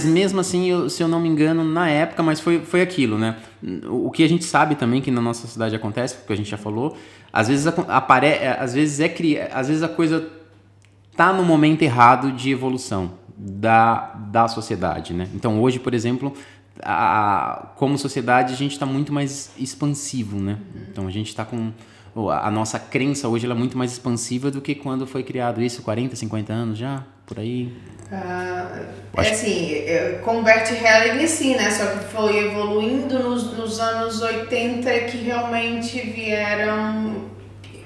mesmo assim, se eu não me engano, na época, mas foi aquilo, né? O que a gente sabe também que na nossa sociedade acontece, porque a gente já falou, às vezes às vezes a coisa tá no momento errado de evolução da sociedade, né? Então, hoje, por exemplo, como sociedade, a gente está muito mais expansivo, né? Então, a gente está com... A nossa crença hoje ela é muito mais expansiva do que quando foi criado isso, 40, 50 anos já, por aí. Com Bert Helling sim, né? Só que foi evoluindo nos anos 80 que realmente vieram...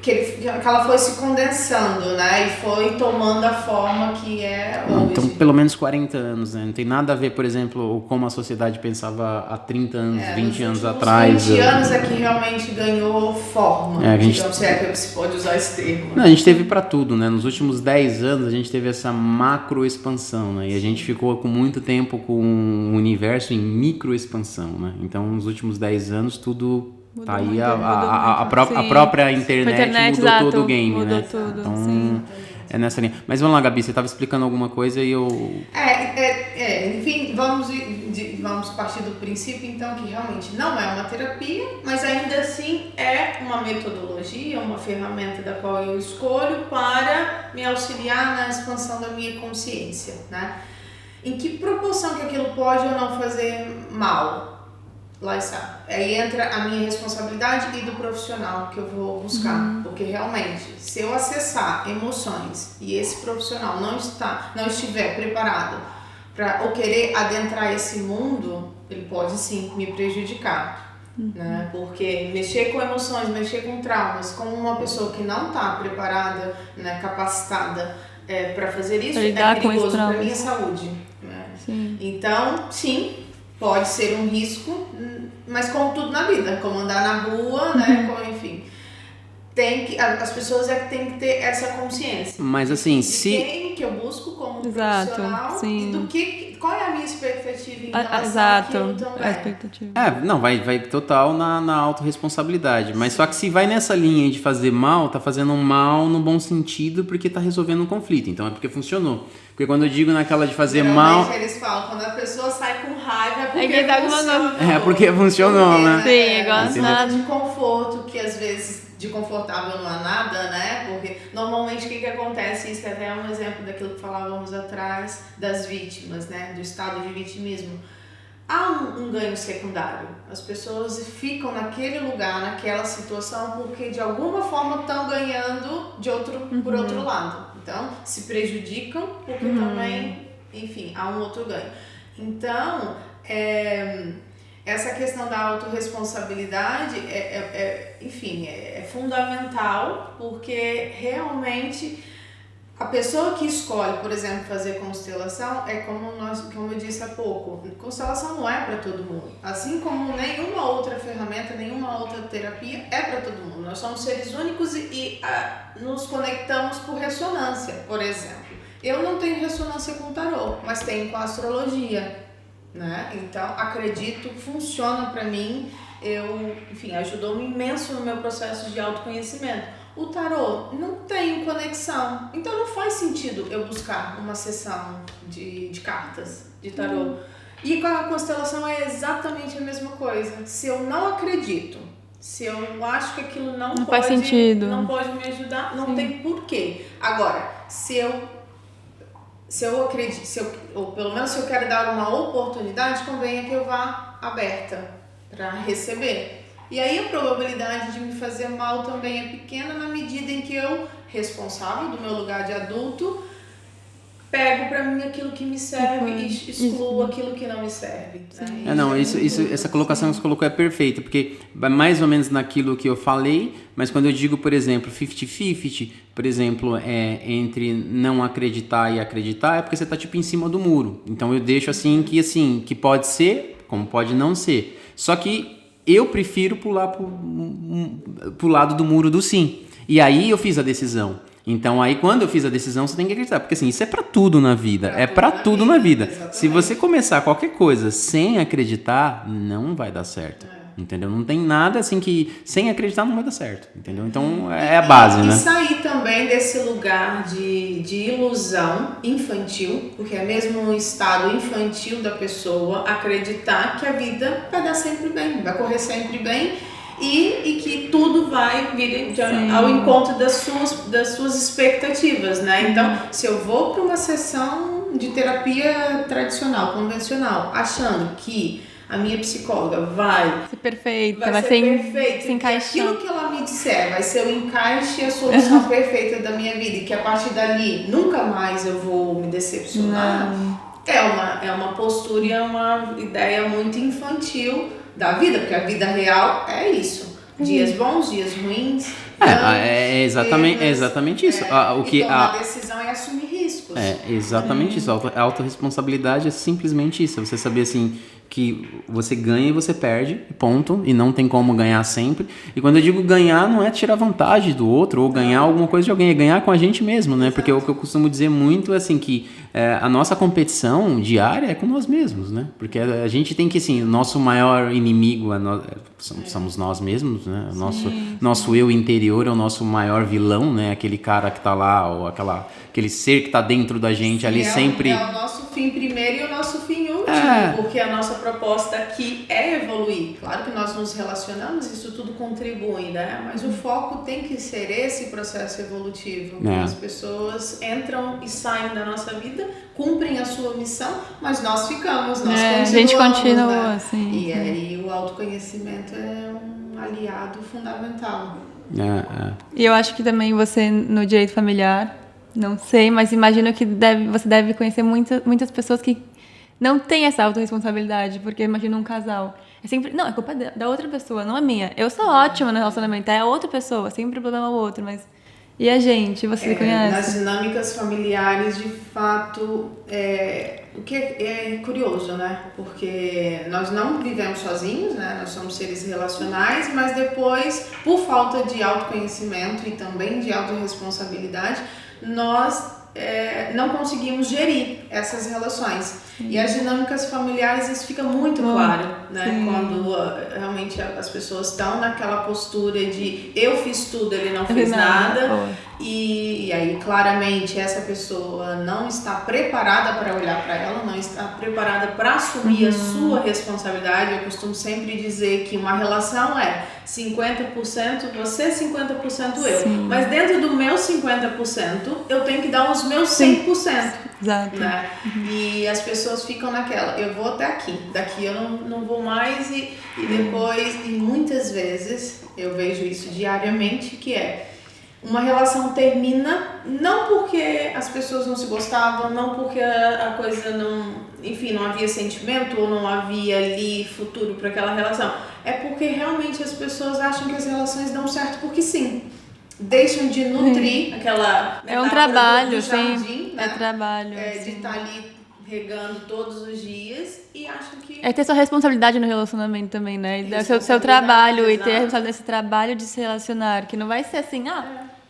Que ela foi se condensando, né? E foi tomando a forma que é hoje. Então, pelo menos 40 anos, né? Não tem nada a ver, por exemplo, como a sociedade pensava há 30 anos, 20 anos atrás. 20 anos é que realmente ganhou forma. Se é que se pode usar esse termo. Não, a gente teve para tudo, né? Nos últimos 10 anos, a gente teve essa macro expansão, né? E a gente ficou com muito tempo com o universo em micro expansão, né? Então, nos últimos 10 anos, tudo... Tá aí a própria internet mudou todo o game, mudou né? Tudo, então, sim. É nessa linha. Mas vamos lá, Gabi, você estava explicando alguma coisa e eu... Enfim, vamos partir do princípio, então, que realmente não é uma terapia, mas ainda assim é uma metodologia, uma ferramenta da qual eu escolho para me auxiliar na expansão da minha consciência, né? Em que proporção que aquilo pode ou não fazer mal? Lá está. Aí entra a minha responsabilidade e do profissional que eu vou buscar. Porque realmente, se eu acessar emoções e esse profissional não estiver preparado para ou querer adentrar esse mundo, ele pode sim me prejudicar. Né? Porque mexer com emoções, mexer com traumas, com uma pessoa que não está preparada, né, capacitada para fazer isso, é perigoso para a minha saúde. Né? Então, sim, pode ser um risco, mas como tudo na vida, como andar na rua, né, enfim. As pessoas que têm que ter essa consciência. Mas assim, quem que eu busco como profissional e qual é a minha expectativa em relação àquilo também. A expectativa. Não, vai total na autorresponsabilidade. Mas só que se vai nessa linha de fazer mal, tá fazendo um mal no bom sentido porque tá resolvendo um conflito. Então é porque funcionou. Porque quando eu digo naquela de fazer mal... eles falam, quando a pessoa sai com raiva é porque funcionou. É porque funcionou, né? Sim, igual de conforto, que às vezes de confortável não há nada, né? Porque normalmente o que acontece, isso é até um exemplo daquilo que falávamos atrás das vítimas, né? Do estado de vitimismo. Há um ganho secundário. As pessoas ficam naquele lugar, naquela situação, porque de alguma forma estão ganhando por outro lado. Então, se prejudicam porque também, enfim, há um outro ganho. Então, essa questão da autorresponsabilidade enfim, é fundamental, porque realmente A pessoa que escolhe, por exemplo, fazer constelação é como eu disse há pouco, constelação não é para todo mundo. Assim como nenhuma outra ferramenta, nenhuma outra terapia é para todo mundo. Nós somos seres únicos e nos conectamos por ressonância, por exemplo. Eu não tenho ressonância com o tarô, mas tenho com a astrologia, né? Então, acredito, funciona para mim. Enfim, ajudou-me imenso no meu processo de autoconhecimento. O tarô não tem conexão, então não faz sentido eu buscar uma sessão de cartas de tarô. E com a constelação é exatamente a mesma coisa. Se eu não acredito, se eu acho que aquilo não faz sentido, não pode me ajudar, não tem porquê. Agora, se eu acredito, ou pelo menos se eu quero dar uma oportunidade, convém que eu vá aberta para receber. E aí a probabilidade de me fazer mal também é pequena na medida em que eu, responsável do meu lugar de adulto, pego para mim aquilo que me serve e excluo aquilo que não me serve. Né? Essa colocação que você colocou é perfeita, porque é mais ou menos naquilo que eu falei, mas quando eu digo, por exemplo, 50-50, por exemplo, entre não acreditar e acreditar, é porque você tá tipo em cima do muro. Então eu deixo que pode ser, como pode não ser. Só que eu prefiro pular pro lado do muro do sim. E aí eu fiz a decisão. Então aí quando eu fiz a decisão, você tem que acreditar. Porque assim, isso é pra tudo na vida. É pra tudo na vida. Exatamente. Se você começar qualquer coisa sem acreditar, não vai dar certo. Entendeu? Não tem nada assim que sem acreditar não vai dar certo. Entendeu? Então é a base, né? E sair também desse lugar de ilusão infantil, porque é mesmo um estado infantil da pessoa acreditar que a vida vai dar sempre bem, vai correr sempre bem e que tudo vai vir ao encontro das suas expectativas, né? Então, se eu vou para uma sessão de terapia tradicional, convencional, achando que a minha psicóloga vai ser perfeita, vai ser perfeita, se encaixar. Aquilo que ela me disser vai ser o encaixe e a solução perfeita da minha vida, e que a partir dali nunca mais eu vou me decepcionar. É uma postura e é uma ideia muito infantil da vida, porque a vida real é isso. Dias bons, dias ruins. É exatamente isso. A decisão é assumir riscos. É exatamente isso. A autorresponsabilidade é simplesmente isso. Você saber assim que você ganha e você perde, ponto, e não tem como ganhar sempre. E quando eu digo ganhar, não é tirar vantagem do outro ou ganhar alguma coisa de alguém, é ganhar com a gente mesmo, né? Porque o que eu costumo dizer muito é assim que a nossa competição diária é com nós mesmos, né? Porque a gente tem que, assim, o nosso maior inimigo somos nós mesmos, né? Nosso eu interior é o nosso maior vilão, né? Aquele cara que tá lá, ou aquele ser que tá dentro da gente ali sempre... É o nosso fim primeiro e o nosso fim último, porque a nossa proposta aqui é evoluir. Claro que nós nos relacionamos, isso tudo contribui, né? Mas o foco tem que ser esse processo evolutivo. As pessoas entram e saem da nossa vida, cumprem a sua missão, mas nós ficamos, nós continuamos. A gente continua, né? assim. E aí o autoconhecimento é um aliado fundamental. E eu acho que também você, no direito familiar, não sei, mas imagino que você deve conhecer muitas pessoas que não têm essa autorresponsabilidade, porque imagina um casal. É sempre, não, é culpa da outra pessoa, não é minha. Eu sou ótima no relacionamento, é a outra pessoa, sempre o problema é o outro, mas... E a gente, você conhece? Nas dinâmicas familiares, de fato, o que é curioso, né? Porque nós não vivemos sozinhos, né? Nós somos seres relacionais, mas depois, por falta de autoconhecimento e também de autorresponsabilidade, nós não conseguimos gerir essas relações. E as dinâmicas familiares, isso fica muito claro, né? Quando realmente as pessoas estão naquela postura de eu fiz tudo, ele não fez nada. E aí, claramente, essa pessoa não está preparada para olhar para ela, não está preparada para assumir a sua responsabilidade. Eu costumo sempre dizer que uma relação é 50% você, 50% eu. Mas dentro do meu 50%, eu tenho que dar os meus 100%. Exato. Né? E as pessoas ficam naquela, eu vou até aqui, daqui eu não vou mais, e depois, e muitas vezes, eu vejo isso diariamente, que uma relação termina não porque as pessoas não se gostavam, não porque a coisa não havia sentimento ou não havia ali futuro para aquela relação. É porque realmente as pessoas acham que as relações dão certo porque sim. deixam de nutrir aquela É um metáfora trabalho, do jardim, sim. né? É trabalho. De sim. estar ali regando todos os dias e acham que... É ter sua responsabilidade no relacionamento também, né? E dar seu Responsabilidade, trabalho e ter a exato. responsabilidade desse trabalho de se relacionar. Que não vai ser assim,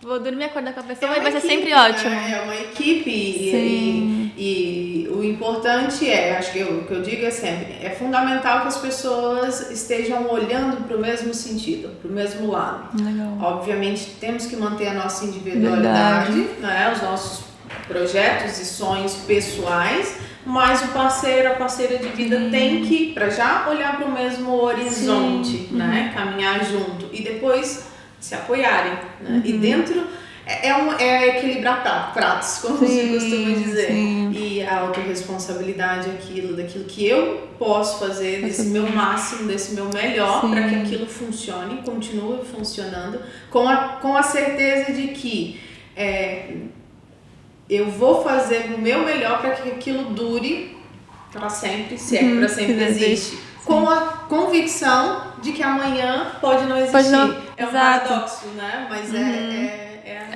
vou dormir e acordar com a pessoa e vai ser equipe, sempre né? ótimo. É uma equipe Sim. e o importante acho que o que eu digo é sempre, é fundamental que as pessoas estejam olhando para o mesmo sentido, para o mesmo lado. Legal. Obviamente temos que manter a nossa individualidade, né? Os nossos projetos e sonhos pessoais, mas o parceiro, a parceira de vida tem que, para já olhar para o mesmo horizonte, né? Caminhar junto e depois se apoiarem, né? E dentro é equilibrar pratos, como se costuma dizer. Sim. E a autorresponsabilidade daquilo que eu posso fazer, desse meu máximo, desse meu melhor, para que aquilo funcione, continue funcionando, com a certeza de que eu vou fazer o meu melhor para que aquilo dure para sempre, se é que para sempre existe. Com a convicção de que amanhã pode não existir. É um paradoxo, né? Mas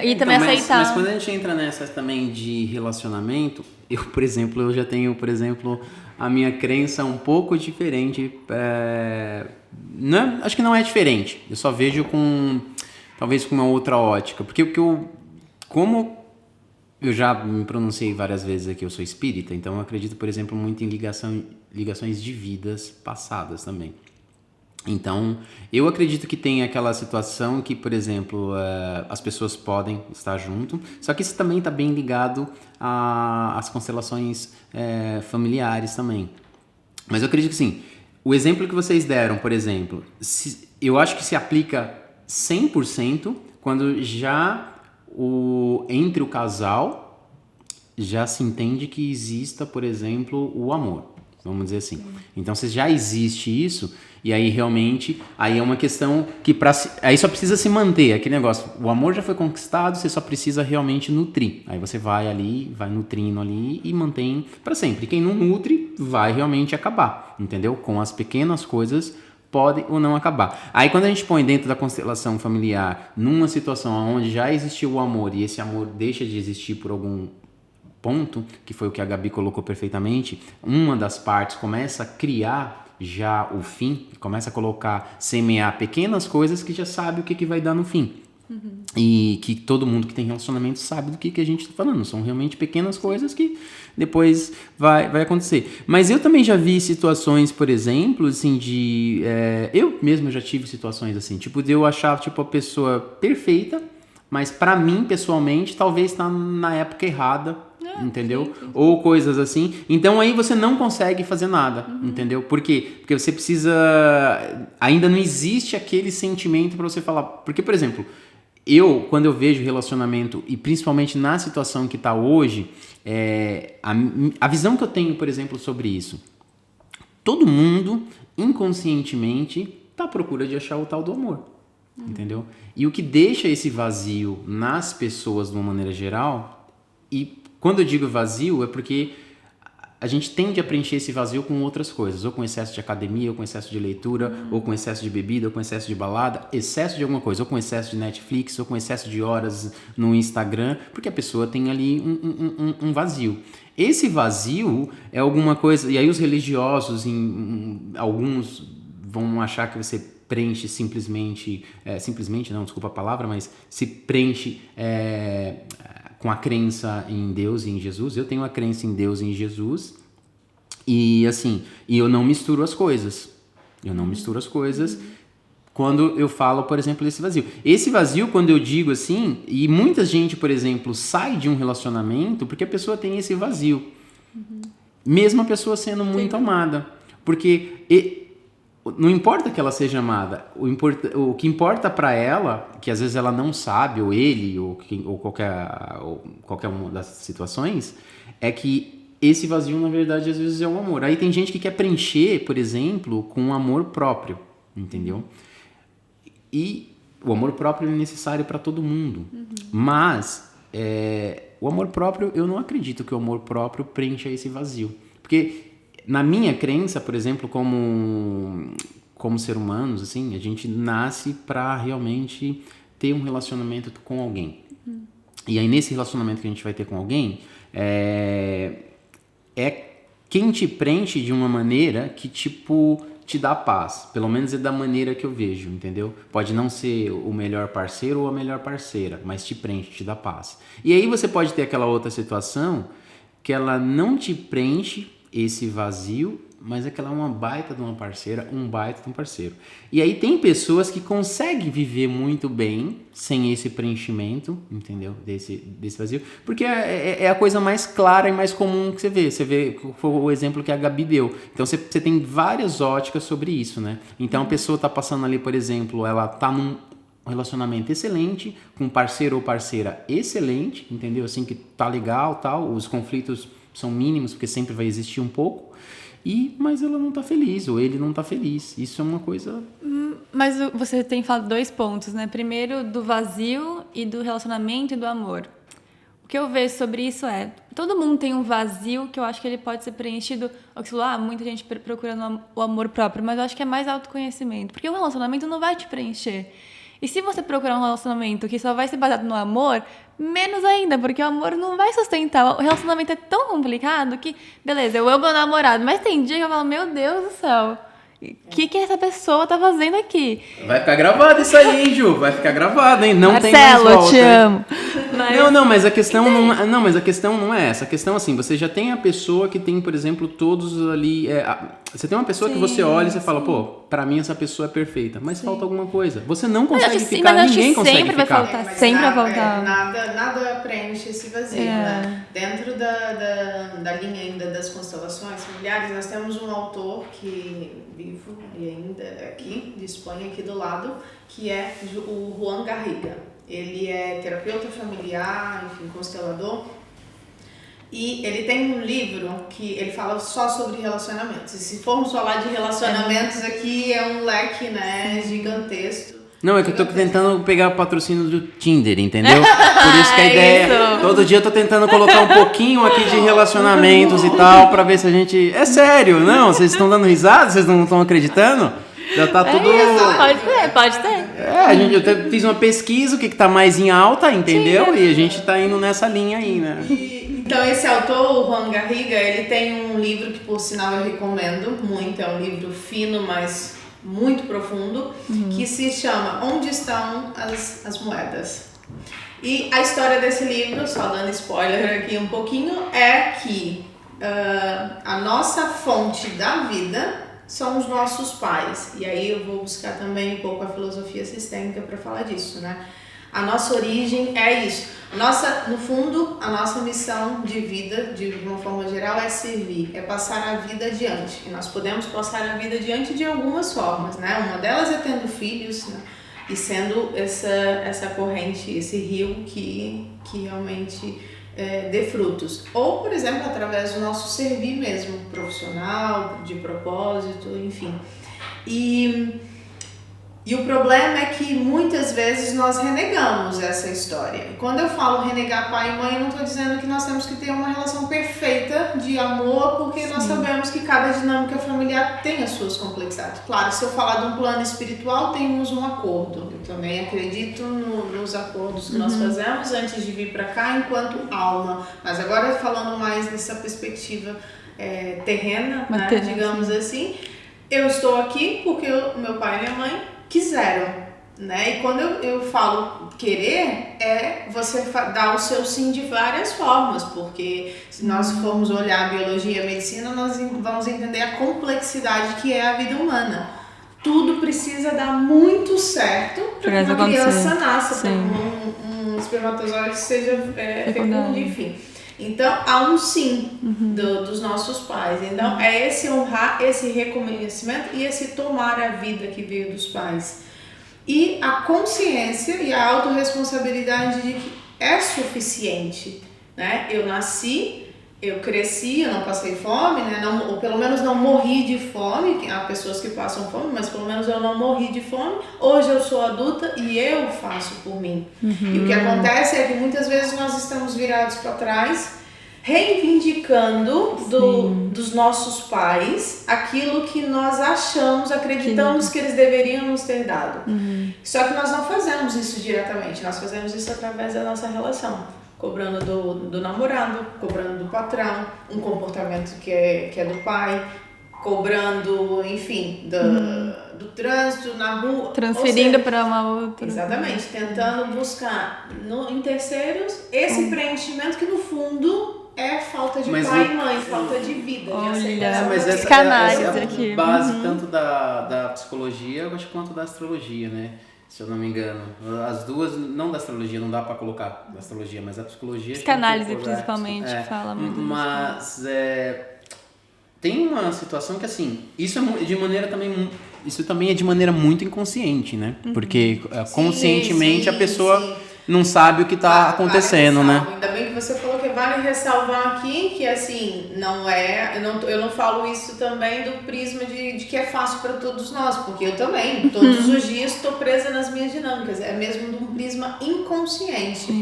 E também aceitar. Mas quando a gente entra nessa também de relacionamento, eu já tenho, por exemplo, a minha crença um pouco diferente. Acho que não é diferente. Eu só vejo talvez com uma outra ótica. Porque como eu já me pronunciei várias vezes aqui, eu sou espírita, então eu acredito, por exemplo, muito em ligações de vidas passadas também. Então, eu acredito que tem aquela situação que, por exemplo, as pessoas podem estar junto, só que isso também está bem ligado às constelações familiares também. Mas eu acredito que sim. O exemplo que vocês deram, por exemplo, eu acho que se aplica 100% quando já entre o casal já se entende que exista, por exemplo, o amor. Vamos dizer assim. Então, se já existe isso, e aí realmente, aí é uma questão que aí só precisa se manter, aquele negócio, o amor já foi conquistado, você só precisa realmente nutrir. Aí você vai ali, vai nutrindo ali e mantém para sempre. Quem não nutre, vai realmente acabar, entendeu? Com as pequenas coisas, pode ou não acabar. Aí quando a gente põe dentro da constelação familiar, numa situação onde já existiu o amor e esse amor deixa de existir por algum ponto, que foi o que a Gabi colocou perfeitamente, uma das partes começa a criar já o fim, começa a semear pequenas coisas que já sabe o que vai dar no fim. E que todo mundo que tem relacionamento sabe do que a gente está falando. São realmente pequenas coisas que depois vai acontecer. Mas eu também já vi situações, por exemplo, assim, eu mesmo já tive situações assim, tipo, de eu achar a pessoa perfeita, mas pra mim, pessoalmente, talvez tá na época errada, entendeu? Sim. Ou coisas assim. Então aí você não consegue fazer nada, entendeu? Por quê? Porque você precisa... Ainda não existe aquele sentimento pra você falar... Porque, por exemplo... quando eu vejo relacionamento, e principalmente na situação que está hoje, a visão que eu tenho, por exemplo, sobre isso, todo mundo, inconscientemente, está à procura de achar o tal do amor, entendeu? E o que deixa esse vazio nas pessoas, de uma maneira geral, e quando eu digo vazio, é porque a gente tende a preencher esse vazio com outras coisas, ou com excesso de academia, ou com excesso de leitura, ou com excesso de bebida, ou com excesso de balada, excesso de alguma coisa, ou com excesso de Netflix, ou com excesso de horas no Instagram, porque a pessoa tem ali um vazio. Esse vazio é alguma coisa, e aí os religiosos, alguns vão achar que você preenche simplesmente não, desculpa a palavra, mas se preenche com a crença em Deus e em Jesus. Eu tenho a crença em Deus e em Jesus e assim, eu não misturo as coisas. Quando eu falo, por exemplo, desse vazio. Esse vazio, quando eu digo assim, e muita gente, por exemplo, sai de um relacionamento porque a pessoa tem esse vazio. Mesmo a pessoa sendo muito amada. Porque não importa que ela seja amada, o que importa para ela, que às vezes ela não sabe, ou ele, ou qualquer uma das situações, é que esse vazio, na verdade, às vezes é o amor. Aí tem gente que quer preencher, por exemplo, com um amor próprio, entendeu? E o amor próprio é necessário para todo mundo. Mas o amor próprio, eu não acredito que o amor próprio preencha esse vazio. Porque... Na minha crença, por exemplo, como ser humanos, assim, a gente nasce para realmente ter um relacionamento com alguém. E aí nesse relacionamento que a gente vai ter com alguém, é quem te preenche de uma maneira que, tipo, te dá paz. Pelo menos é da maneira que eu vejo, entendeu? Pode não ser o melhor parceiro ou a melhor parceira, mas te preenche, te dá paz. E aí você pode ter aquela outra situação que ela não te preenche esse vazio, mas é que ela é uma baita de uma parceira, um baita de um parceiro. E aí tem pessoas que conseguem viver muito bem sem esse preenchimento, entendeu? Desse vazio, porque é a coisa mais clara e mais comum que você vê. Você vê, foi o exemplo que a Gabi deu. Então você tem várias óticas sobre isso, né? Então a pessoa tá passando ali, por exemplo, ela tá num relacionamento excelente, com um parceiro ou parceira excelente, entendeu? Assim que tá legal, tal, os conflitos são mínimos, porque sempre vai existir um pouco. Mas ela não tá feliz, ou ele não tá feliz. Isso é uma coisa... Mas você tem falado 2 pontos, né? Primeiro, do vazio e do relacionamento e do amor. O que eu vejo sobre isso todo mundo tem um vazio que eu acho que ele pode ser preenchido... Ou que você falou, muita gente procurando o amor próprio, mas eu acho que é mais autoconhecimento. Porque o relacionamento não vai te preencher. E se você procurar um relacionamento que só vai ser baseado no amor, menos ainda, porque o amor não vai sustentar. O relacionamento é tão complicado que, beleza, eu amo meu namorado, mas tem dia que eu falo, meu Deus do céu, o que essa pessoa tá fazendo aqui? Vai ficar gravado isso aí, hein, Ju? Vai ficar gravado, hein? Não Marcelo, tem mais volta. eu te amo. Mas... Não, mas a questão mas a questão não é essa. A questão, assim, você já tem a pessoa que tem, por exemplo, todos ali... você tem uma pessoa que você olha e você fala, pô, pra mim essa pessoa é perfeita, mas falta alguma coisa. Você não consegue ficar, ninguém consegue sempre ficar. Vai faltar, sempre vai faltar. Nada preenche esse vazio, né? Dentro da linha ainda das constelações familiares, nós temos um autor que vivo e ainda aqui, de Espanha, aqui do lado, que é o Juan Garriga. Ele é terapeuta familiar, enfim, constelador. E ele tem um livro que ele fala só sobre relacionamentos. E se formos falar de relacionamentos aqui, é um leque, né, gigantesco. Não, é que eu tô tentando pegar o patrocínio do Tinder, entendeu? Por isso que a ideia... Todo dia eu tô tentando colocar um pouquinho aqui de relacionamentos e tal, pra ver se a gente... É sério, não? Vocês estão dando risada? Vocês não estão acreditando? Já tá tudo... Pode ter. Eu fiz uma pesquisa, o que tá mais em alta, entendeu? E a gente tá indo nessa linha aí, né? Então esse autor, o Juan Garriga, ele tem um livro que, por sinal, eu recomendo muito. É um livro fino, mas muito profundo, que se chama Onde Estão as Moedas? E a história desse livro, só dando spoiler aqui um pouquinho, é que a nossa fonte da vida são os nossos pais. E aí eu vou buscar também um pouco a filosofia sistêmica para falar disso, né? A nossa origem é isso. No fundo, a nossa missão de vida, de uma forma geral, é servir, é passar a vida adiante. E nós podemos passar a vida adiante de algumas formas, né? Uma delas é tendo filhos, né? E sendo essa corrente, esse rio que realmente dê frutos. Ou, por exemplo, através do nosso servir mesmo, profissional, de propósito, enfim. E o problema é que muitas vezes nós renegamos essa história. E quando eu falo renegar pai e mãe, eu não estou dizendo que nós temos que ter uma relação perfeita de amor, porque nós sabemos que cada dinâmica familiar tem as suas complexidades. Claro, se eu falar de um plano espiritual, temos um acordo. Eu também acredito nos acordos que nós fazemos antes de vir para cá enquanto alma. Mas agora falando mais dessa perspectiva terrena, né, digamos assim, eu estou aqui porque o meu pai e minha mãe quiseram, né? E quando eu falo querer, você dar o seu sim de várias formas, porque se nós formos olhar a biologia e a medicina, nós vamos entender a complexidade que é a vida humana. Tudo precisa dar muito certo para que uma criança nasça, para que um espermatozoide seja fecundo, enfim. Então, há um sim dos nossos pais. Então, é esse honrar, esse reconhecimento e esse tomar a vida que veio dos pais. E a consciência e a autorresponsabilidade de que é suficiente, né? Eu nasci, eu cresci, eu não passei fome, né? Ou pelo menos não morri de fome. Há pessoas que passam fome, mas pelo menos eu não morri de fome. Hoje eu sou adulta e eu faço por mim. E o que acontece é que muitas vezes nós estamos virados para trás reivindicando dos nossos pais aquilo que nós acreditamos que eles deveriam nos ter dado. Só que nós não fazemos isso diretamente, nós fazemos isso através da nossa relação, cobrando do namorado, cobrando do patrão, um comportamento que é do pai, cobrando, enfim, do trânsito na rua. Transferindo para uma outra. Exatamente, tentando buscar em terceiros esse preenchimento que no fundo é falta de pai e mãe, falta de vida, de aceitação. Mas essa é a aqui. base tanto da psicologia, eu acho, quanto da astrologia, né? Se eu não me engano. As duas, não da astrologia, não dá pra colocar da astrologia, mas a psicologia... Psicanálise, principalmente, fala muito disso. Mas tem uma situação que, assim, isso também é de maneira muito inconsciente, né? Porque conscientemente a pessoa não sabe o que está acontecendo, né? Ainda bem que você falou que vale ressalvar aqui que, assim, eu não falo isso também do prisma de que é fácil para todos nós, porque eu também, todos os dias, estou presa nas minhas dinâmicas, é mesmo de um prisma inconsciente.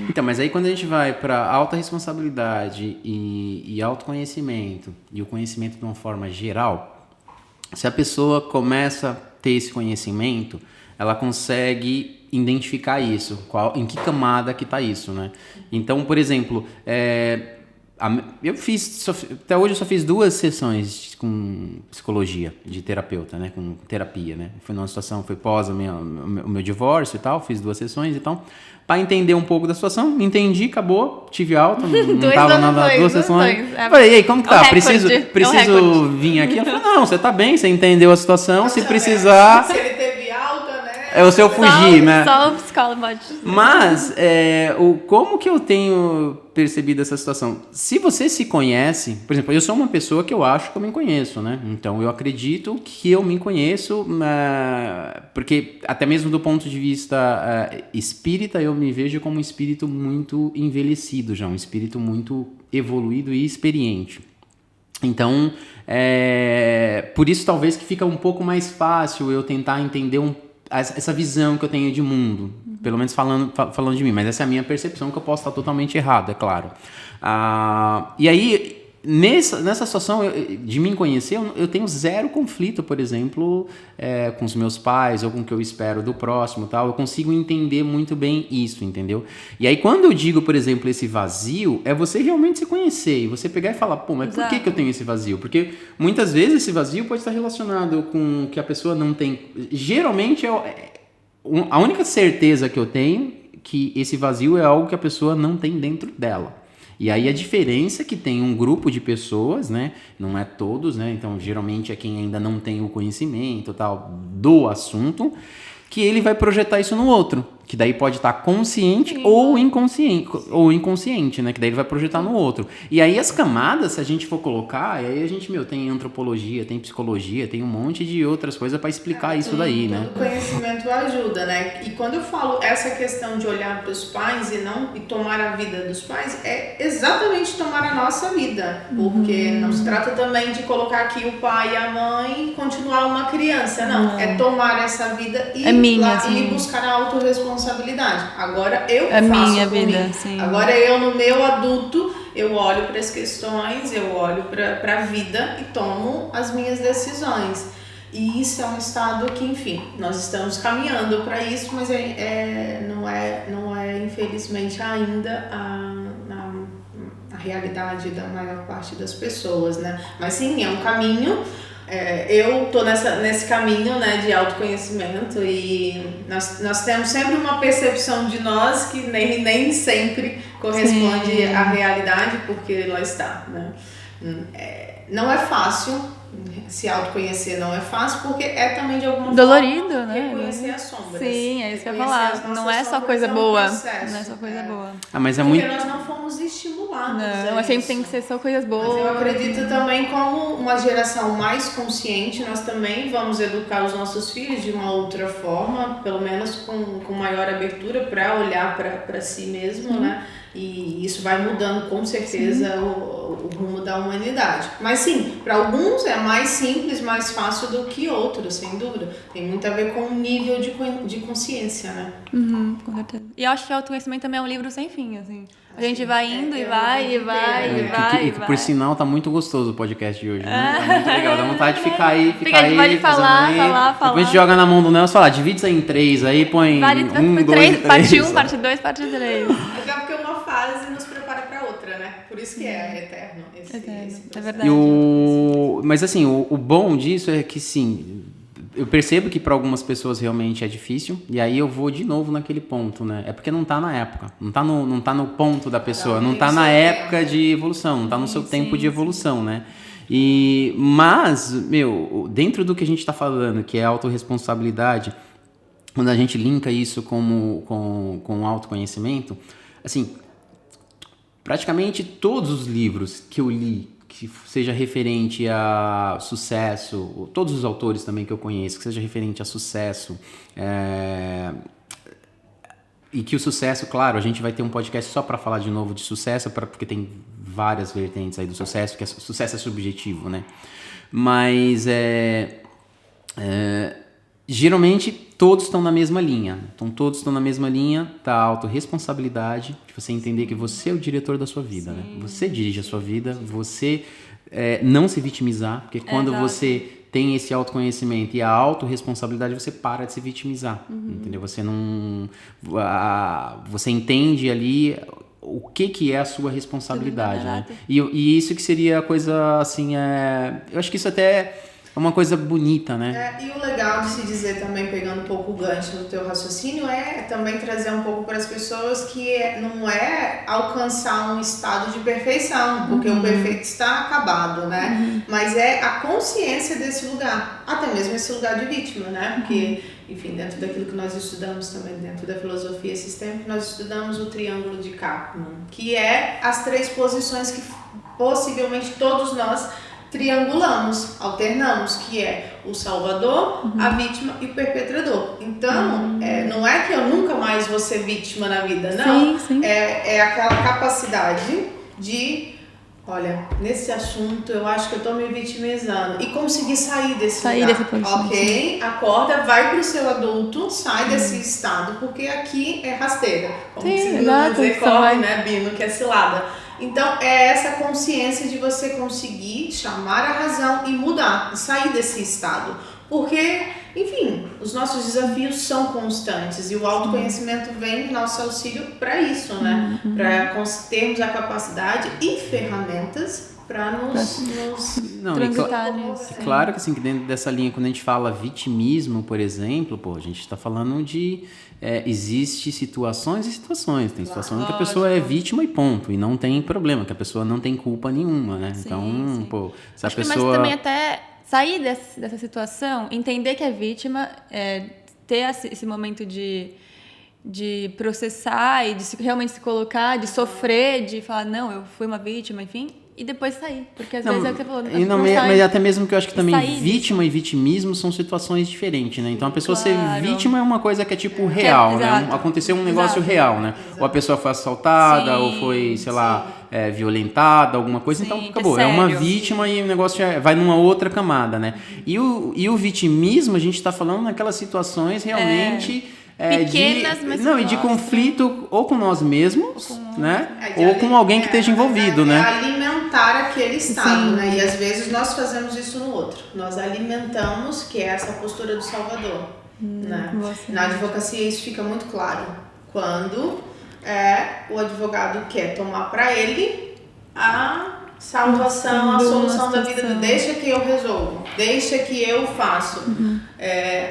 Então, mas aí quando a gente vai para alta responsabilidade e autoconhecimento, e o conhecimento de uma forma geral, se a pessoa começa a ter esse conhecimento, ela consegue identificar isso, em que camada que está isso, né? Então, por exemplo, até hoje eu só fiz 2 sessões com psicologia, de terapeuta, né? Com terapia, né? Foi numa situação, foi pós o meu divórcio e tal, fiz 2 sessões e tal, para entender um pouco da situação, entendi, acabou, tive alta, não tava nada, 2 sessões. Falei, e aí, como que tá? Preciso vir aqui? Ela falou, não, você tá bem, você entendeu a situação, se precisar... Se ele teve alta, né? É o seu fugir, né? Só o psicólogo pode. Mas, como que eu tenho percebido essa situação? Se você se conhece, por exemplo, eu sou uma pessoa que eu acho que eu me conheço, né? Então, eu acredito que eu me conheço, porque até mesmo do ponto de vista espírita, eu me vejo como um espírito muito envelhecido já, um espírito muito evoluído e experiente. Então, por isso talvez que fica um pouco mais fácil eu tentar entender essa visão que eu tenho de mundo, pelo menos falando de mim, mas essa é a minha percepção, que eu posso estar totalmente errado, é claro. E aí, nessa situação de me conhecer, eu tenho 0 conflito, por exemplo, com os meus pais, ou com o que eu espero do próximo, tal. Eu consigo entender muito bem isso, entendeu? E aí, quando eu digo, por exemplo, esse vazio, é você realmente se conhecer, e você pegar e falar, pô, mas por que eu tenho esse vazio? Porque muitas vezes esse vazio pode estar relacionado com que a pessoa não tem... Geralmente, a única certeza que eu tenho que esse vazio é algo que a pessoa não tem dentro dela. E aí a diferença é que tem um grupo de pessoas, né? Não é todos, né? Então, geralmente é quem ainda não tem o conhecimento tal do assunto, que ele vai projetar isso no outro. Que daí pode estar consciente ou inconsciente, né? Que daí ele vai projetar no outro. E aí as camadas, se a gente for colocar, aí a gente, tem antropologia, tem psicologia, tem um monte de outras coisas para explicar isso daí, né? O conhecimento ajuda, né? E quando eu falo essa questão de olhar para os pais e tomar a vida dos pais, é exatamente tomar a nossa vida. Porque não se trata também de colocar aqui o pai e a mãe e continuar uma criança, não. É tomar essa vida e buscar a autorresponsabilidade. Agora eu faço minha comigo. vida, sim. Agora eu, no meu adulto, eu olho para as questões, eu olho para a vida e tomo as minhas decisões. E isso é um estado que, enfim, nós estamos caminhando para isso, mas não é infelizmente ainda a realidade da maior parte das pessoas, né? Mas sim, é um caminho. Eu tô nesse caminho, né, de autoconhecimento, e nós temos sempre uma percepção de nós que nem sempre corresponde à realidade, porque lá está, né? Não é fácil se autoconhecer, não é fácil, porque é também de alguma dolorido, forma né? Reconhecer as sombras. Sim, é isso que eu ia falar. Não é só coisa boa. Não é só coisa boa. Mas é porque muito... nós não fomos estimulados. Não, mas sempre tem que ser só coisas boas. Mas eu acredito também, como uma geração mais consciente, nós também vamos educar os nossos filhos de uma outra forma, pelo menos com maior abertura para olhar para si mesmo, né? E isso vai mudando com certeza o rumo da humanidade. Mas sim, para alguns é mais simples, mais fácil do que outros, sem dúvida. Tem muito a ver com o nível de consciência, né? Com certeza. E eu acho que o autoconhecimento também é um livro sem fim, assim. A gente vai indo e vai, e vai, e vai, e vai. Por sinal, tá muito gostoso o podcast de hoje, né? Tá muito legal, dá vontade de ficar aí, Fica, a gente pode falar. Depois a gente joga na mão do Nelson, falar, divide isso aí em 3, aí põe 1, 2, 3. Parte 1, parte 2, parte 3. Até porque uma fase nos prepara para outra, né? Por isso que é eterno esse é verdade. Mas assim, o bom disso é que sim, eu percebo que para algumas pessoas realmente é difícil, e aí eu vou de novo naquele ponto, né? É porque não tá na época, não tá no ponto da pessoa, não tá na época de evolução, não tá no seu tempo de evolução, né? Mas, dentro do que a gente tá falando, que é autorresponsabilidade, quando a gente linka isso com autoconhecimento, assim, praticamente todos os livros que eu li, que seja referente a sucesso, todos os autores também que eu conheço, que seja referente a sucesso, e que o sucesso, claro, a gente vai ter um podcast só para falar de novo de sucesso, porque tem várias vertentes aí do sucesso, que sucesso é subjetivo, né? Mas geralmente todos estão na mesma linha. Então todos estão na mesma linha da autorresponsabilidade, de você entender que você é o diretor da sua vida, né? Você dirige a sua vida, você não se vitimizar, porque quando você tem esse autoconhecimento e a autorresponsabilidade, você para de se vitimizar, entendeu? Você não... você entende ali o que é a sua responsabilidade, né? E isso que seria a coisa, assim, eu acho que isso até... é uma coisa bonita, né? E o legal de se dizer também, pegando um pouco o gancho do teu raciocínio, é também trazer um pouco para as pessoas que não é alcançar um estado de perfeição, porque o perfeito está acabado, né? Mas é a consciência desse lugar, até mesmo esse lugar de vítima, né? Porque, enfim, dentro daquilo que nós estudamos também, dentro da filosofia sistêmica, nós estudamos o triângulo de Kaplan, que é as 3 posições que possivelmente todos nós triangulamos, alternamos, que é o salvador, a vítima e o perpetrador. Então, não é que eu nunca mais vou ser vítima na vida, não. Sim. É aquela capacidade de, olha, nesse assunto eu acho que eu tô me vitimizando e conseguir sair desse lugar. Ok, acorda, vai pro seu adulto, sai desse estado, porque aqui é rasteira. Como se não dizer corre, né, Bino, que é cilada. Então, é essa consciência de você conseguir chamar a razão e mudar, e sair desse estado. Porque, enfim, os nossos desafios são constantes e o autoconhecimento vem em nosso auxílio para isso, né? Para termos a capacidade e ferramentas para nos transitar nisso. Claro que assim, que dentro dessa linha, quando a gente fala vitimismo, por exemplo, a gente está falando de... existe situações e situações. Tem situações que a pessoa é vítima e ponto. E não tem problema, que a pessoa não tem culpa nenhuma, né? Sim. Se a Acho pessoa... Mas também até sair dessa situação, entender que é vítima, ter esse momento de processar e de realmente se colocar, de sofrer, de falar, não, eu fui uma vítima, enfim... E depois sair, porque às vezes é o que você falou. Mas até mesmo que eu acho que também vítima disso. E vitimismo são situações diferentes, né? Então a pessoa ser vítima é uma coisa que é tipo real, né? Aconteceu um negócio real, né? Ou a pessoa foi assaltada, ou foi, sei lá, violentada, alguma coisa, então acabou. É uma vítima e o negócio vai numa outra camada, né? E o vitimismo, a gente tá falando naquelas situações realmente... pequenas, mas de conflito ou com nós mesmos, né? Ou com alguém que esteja envolvido, né? Alimentar aquele estado, né? E às vezes nós fazemos isso no outro. Nós alimentamos, que é essa postura do salvador, né? Na advocacia isso fica muito claro. Quando o advogado quer tomar para ele a salvação, a solução da vida, deixa que eu resolvo, deixa que eu faço,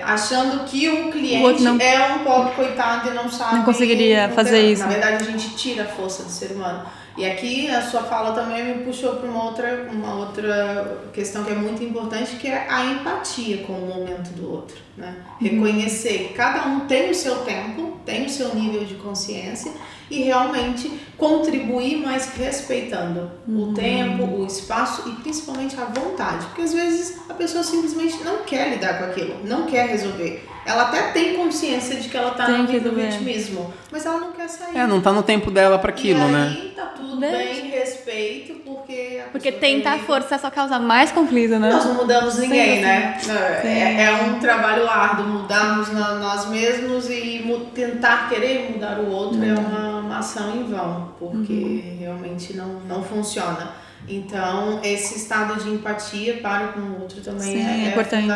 achando que o cliente é um pobre coitado e não sabe. Não conseguiria fazer isso. Na verdade, a gente tira a força do ser humano. E aqui a sua fala também me puxou para uma outra questão que é muito importante, que é a empatia com o momento do outro, né? Reconhecer que cada um tem o seu tempo, tem o seu nível de consciência e realmente contribuir, mas respeitando o tempo, o espaço e principalmente a vontade, porque às vezes a pessoa simplesmente não quer lidar com aquilo, não quer resolver. Ela até tem consciência de que ela tá Tem que no doer. vitimismo, mas ela não quer sair. Não tá no tempo dela pra aquilo, e aí, né? tá tudo Deixa. bem, respeito, porque... Porque tentar forçar só causa mais conflito, né? Nós não mudamos ninguém, Sim, né? sim. É um trabalho árduo, mudarmos nós mesmos e tentar querer mudar o outro é uma ação em vão, porque realmente não funciona. Então, esse estado de empatia para com o outro também Sim, é importante.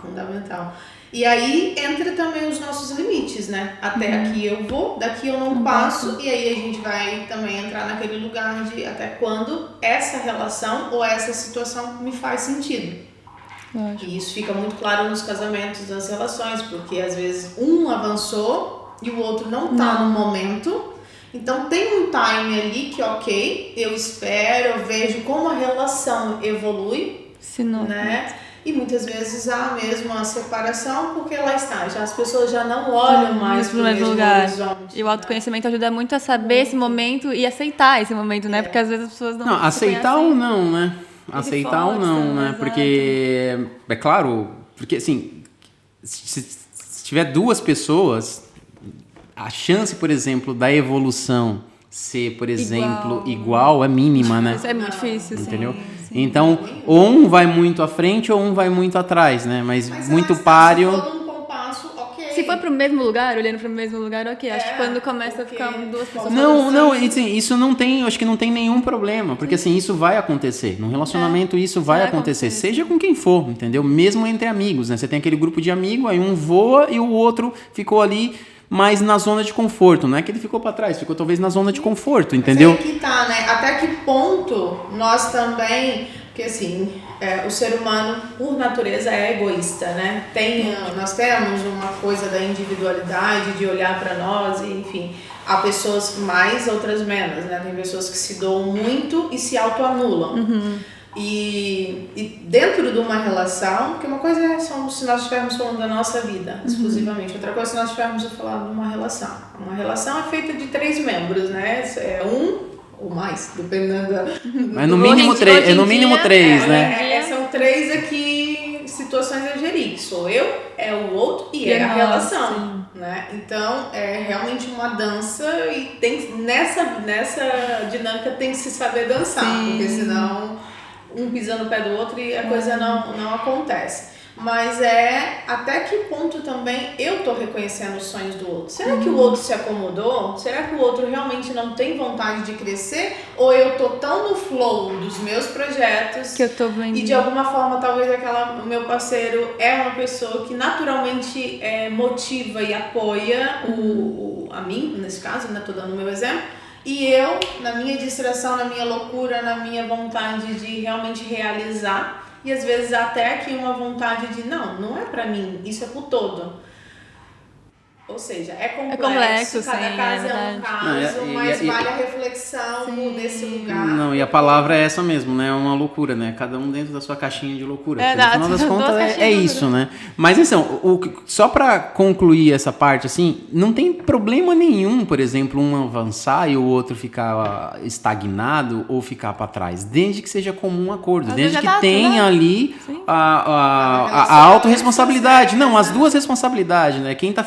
fundamental. E aí entra também os nossos limites, né? Até aqui eu vou, daqui eu não passo, e aí a gente vai também entrar naquele lugar de até quando essa relação ou essa situação me faz sentido. Lógico. E isso fica muito claro nos casamentos, nas relações, porque às vezes um avançou e o outro não tá no momento. Então tem um time ali que, ok, eu espero, eu vejo como a relação evolui, Se não... né? E muitas vezes há mesmo a separação, porque lá está, já as pessoas já não olham mais para o mesmo lugar. Horizonte. E o autoconhecimento ajuda muito a saber esse momento e aceitar esse momento, né? Porque às vezes as pessoas não se aceitar conhecem. ou não, né? Aceitar ou não, né? Exato. Porque, é claro, porque assim, se tiver duas pessoas, a chance, por exemplo, da evolução ser, por exemplo, igual é mínima, né? Isso é muito difícil, entendeu? Sim. Então, ou um vai muito à frente ou um vai muito atrás, né? Mas muito páreo. Se for num compasso, ok. Se for pro mesmo lugar, olhando pro mesmo lugar, ok. Acho que quando começa a ficar duas pessoas... Não, assim, isso não tem, eu acho que não tem nenhum problema, porque assim, isso vai acontecer, no relacionamento isso vai acontecer, seja com quem for, entendeu? Mesmo entre amigos, né? Você tem aquele grupo de amigos, aí um voa e o outro ficou ali mais na zona de conforto, não é que ele ficou para trás, ficou talvez na zona de conforto, entendeu? Mas aí que tá, né? Até que ponto nós também, porque assim, o ser humano por natureza é egoísta, né? Nós temos uma coisa da individualidade, de olhar para nós, e, enfim, há pessoas mais, outras menos, né? Tem pessoas que se doam muito e se autoanulam. E dentro de uma relação, porque uma coisa é se nós estivermos falando da nossa vida exclusivamente, outra coisa é se nós estivermos falando de uma relação. Uma relação é feita de 3 membros, né? Ou mais, dependendo da... Mas no mínimo 3, no mínimo 3, né? São 3 aqui situações a gerir, que sou eu, é o outro e é a relação, né? Então, é realmente uma dança e nessa dinâmica tem que se saber dançar, porque senão um pisa no pé do outro e a coisa não acontece. Mas até que ponto também eu tô reconhecendo os sonhos do outro? Será que o outro se acomodou? Será que o outro realmente não tem vontade de crescer? Ou eu tô tão no flow dos meus projetos que eu tô vendo. E de alguma forma talvez o meu parceiro é uma pessoa que naturalmente motiva e apoia a mim, nesse caso, né? Tô dando o meu exemplo. E eu, na minha distração, na minha loucura, na minha vontade de realmente realizar, e às vezes até aqui uma vontade de, não é pra mim, isso é pro todo. Ou seja, é complexo cada caso é um caso, mas vale a reflexão nesse lugar. Não, e a palavra é essa mesmo, né? É uma loucura, né? Cada um dentro da sua caixinha de loucura. No final das contas é isso, né? Mas então, só pra concluir essa parte, assim, não tem problema nenhum, por exemplo, um avançar e o outro ficar estagnado ou ficar pra trás, desde que seja comum acordo, desde que tenha ali a autorresponsabilidade. Não, as duas responsabilidades, né? Quem tá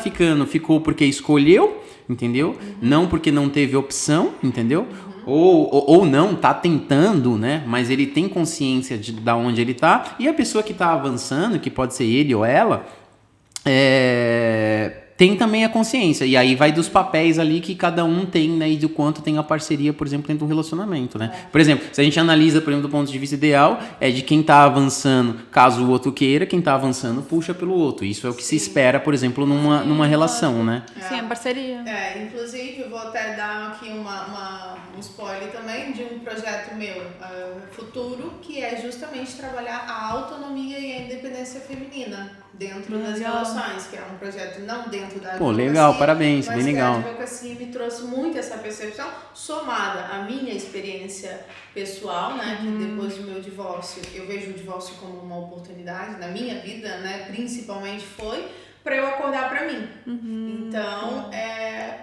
ficou porque escolheu, entendeu? Não porque não teve opção, entendeu? Ou não, tá tentando, né? Mas ele tem consciência da onde ele tá. E a pessoa que tá avançando, que pode ser ele ou ela, tem também a consciência. E aí vai dos papéis ali que cada um tem, né? E do quanto tem a parceria, por exemplo, dentro do relacionamento, né? Por exemplo, se a gente analisa, por exemplo, do ponto de vista ideal, é de quem tá avançando, caso o outro queira, quem tá avançando puxa pelo outro. Isso é o que se espera, por exemplo, numa relação, né? Sim, a parceria. Inclusive, eu vou até dar aqui um spoiler também de um projeto meu futuro, que é justamente trabalhar a autonomia e a independência feminina dentro das relações, que é um projeto não dentro da advocacia. Pô, legal, parabéns, bem legal. Mas a advocacia me trouxe muito essa percepção, somada à minha experiência pessoal, né, que depois do meu divórcio, eu vejo o divórcio como uma oportunidade na minha vida, né, principalmente foi para eu acordar para mim. Então,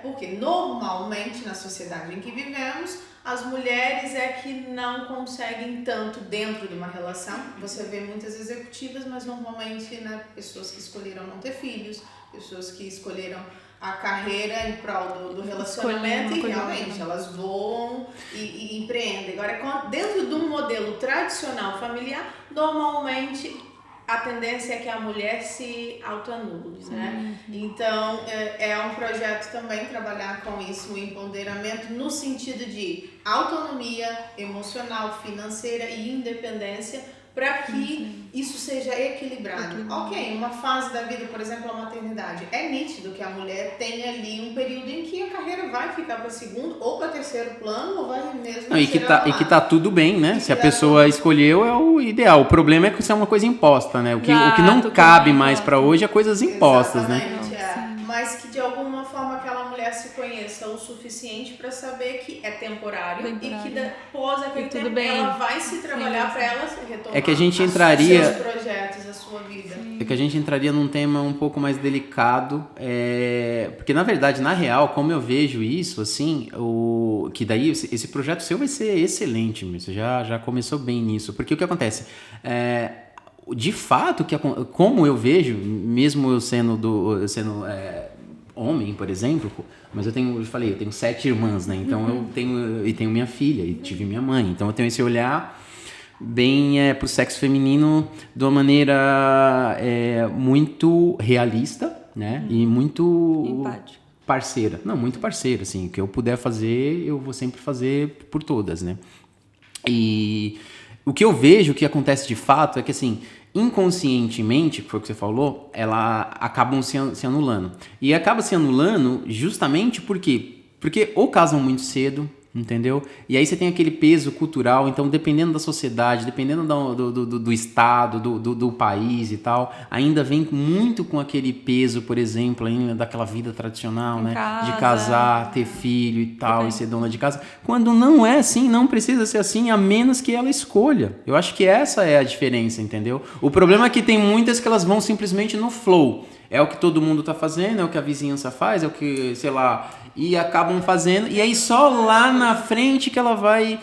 porque normalmente na sociedade em que vivemos, As mulheres é que não conseguem tanto dentro de uma relação. Você vê muitas executivas, mas normalmente, né, pessoas que escolheram não ter filhos, pessoas que escolheram a carreira em prol do relacionamento e realmente elas voam e empreendem. Agora, dentro de um modelo tradicional familiar, normalmente a tendência é que a mulher se autoanule, né? Então, é um projeto também trabalhar com isso, o empoderamento no sentido de autonomia emocional, financeira e independência, para que isso seja equilibrado. Ok, uma fase da vida, por exemplo, a maternidade, é nítido que a mulher tem ali um período em que a carreira vai ficar para segundo ou para terceiro plano, ou vai mesmo não, e que tá tudo bem, né? Se a pessoa escolheu, é o ideal. O problema é que isso é uma coisa imposta, né? O que não cabe mais para hoje é coisas impostas, exatamente, né? Mas que de alguma forma aquela mulher se conheça o suficiente para saber que é temporário e que depois aquele tempo ela vai se trabalhar para ela se retomar. É que a gente entraria, seus projetos, a sua vida. É que a gente entraria num tema um pouco mais delicado, porque na verdade, na real, como eu vejo isso, assim, que daí esse projeto seu vai ser excelente, você já começou bem nisso, porque o que acontece? De fato, como eu vejo, mesmo eu sendo homem, por exemplo, mas eu tenho 7 irmãs, né? Então eu tenho minha filha e tive minha mãe, então eu tenho esse olhar bem pro sexo feminino de uma maneira muito realista, né? E muito empática. Parceira. Não, muito parceira, assim, o que eu puder fazer, eu vou sempre fazer por todas, né? E o que eu vejo que acontece de fato é que, assim, inconscientemente, que foi o que você falou, elas acabam se anulando. E acaba se anulando justamente porque ou casam muito cedo, entendeu? E aí você tem aquele peso cultural, então dependendo da sociedade, dependendo do estado, do país e tal, ainda vem muito com aquele peso, por exemplo, ainda daquela vida tradicional, né? De casar, ter filho e tal, e ser dona de casa. Quando não é assim, não precisa ser assim, a menos que ela escolha. Eu acho que essa é a diferença, entendeu? O problema é que tem muitas que elas vão simplesmente no flow. É o que todo mundo tá fazendo, é o que a vizinhança faz, é o que, sei lá, e acabam fazendo, e aí só lá na frente que ela vai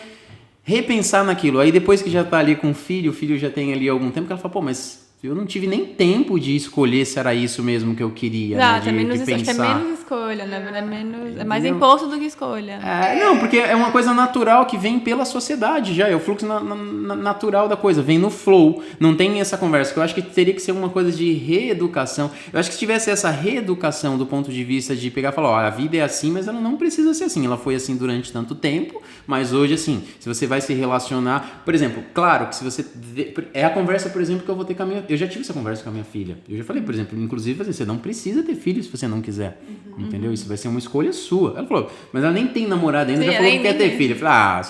repensar naquilo. Aí depois que já tá ali com o filho já tem ali algum tempo, que ela fala, pô, mas eu não tive nem tempo de escolher se era isso mesmo que eu queria, né? De pensar. Acho que é menos escolha, né? É mais imposto do que escolha. Não, porque é uma coisa natural que vem pela sociedade já, é o fluxo natural da coisa, vem no flow, não tem essa conversa, que eu acho que teria que ser uma coisa de reeducação. Eu acho que se tivesse essa reeducação do ponto de vista de pegar e falar, ó, a vida é assim, mas ela não precisa ser assim, ela foi assim durante tanto tempo, mas hoje, assim, se você vai se relacionar, por exemplo, claro que se você... É a conversa, por exemplo, que eu vou ter com a minha... Eu já tive essa conversa com a minha filha. Eu já falei, por exemplo, inclusive, você não precisa ter filhos se você não quiser. Entendeu? Isso vai ser uma escolha sua. Ela falou, mas ela nem tem namorado ainda, já falou que quer ter filho. Eu falei,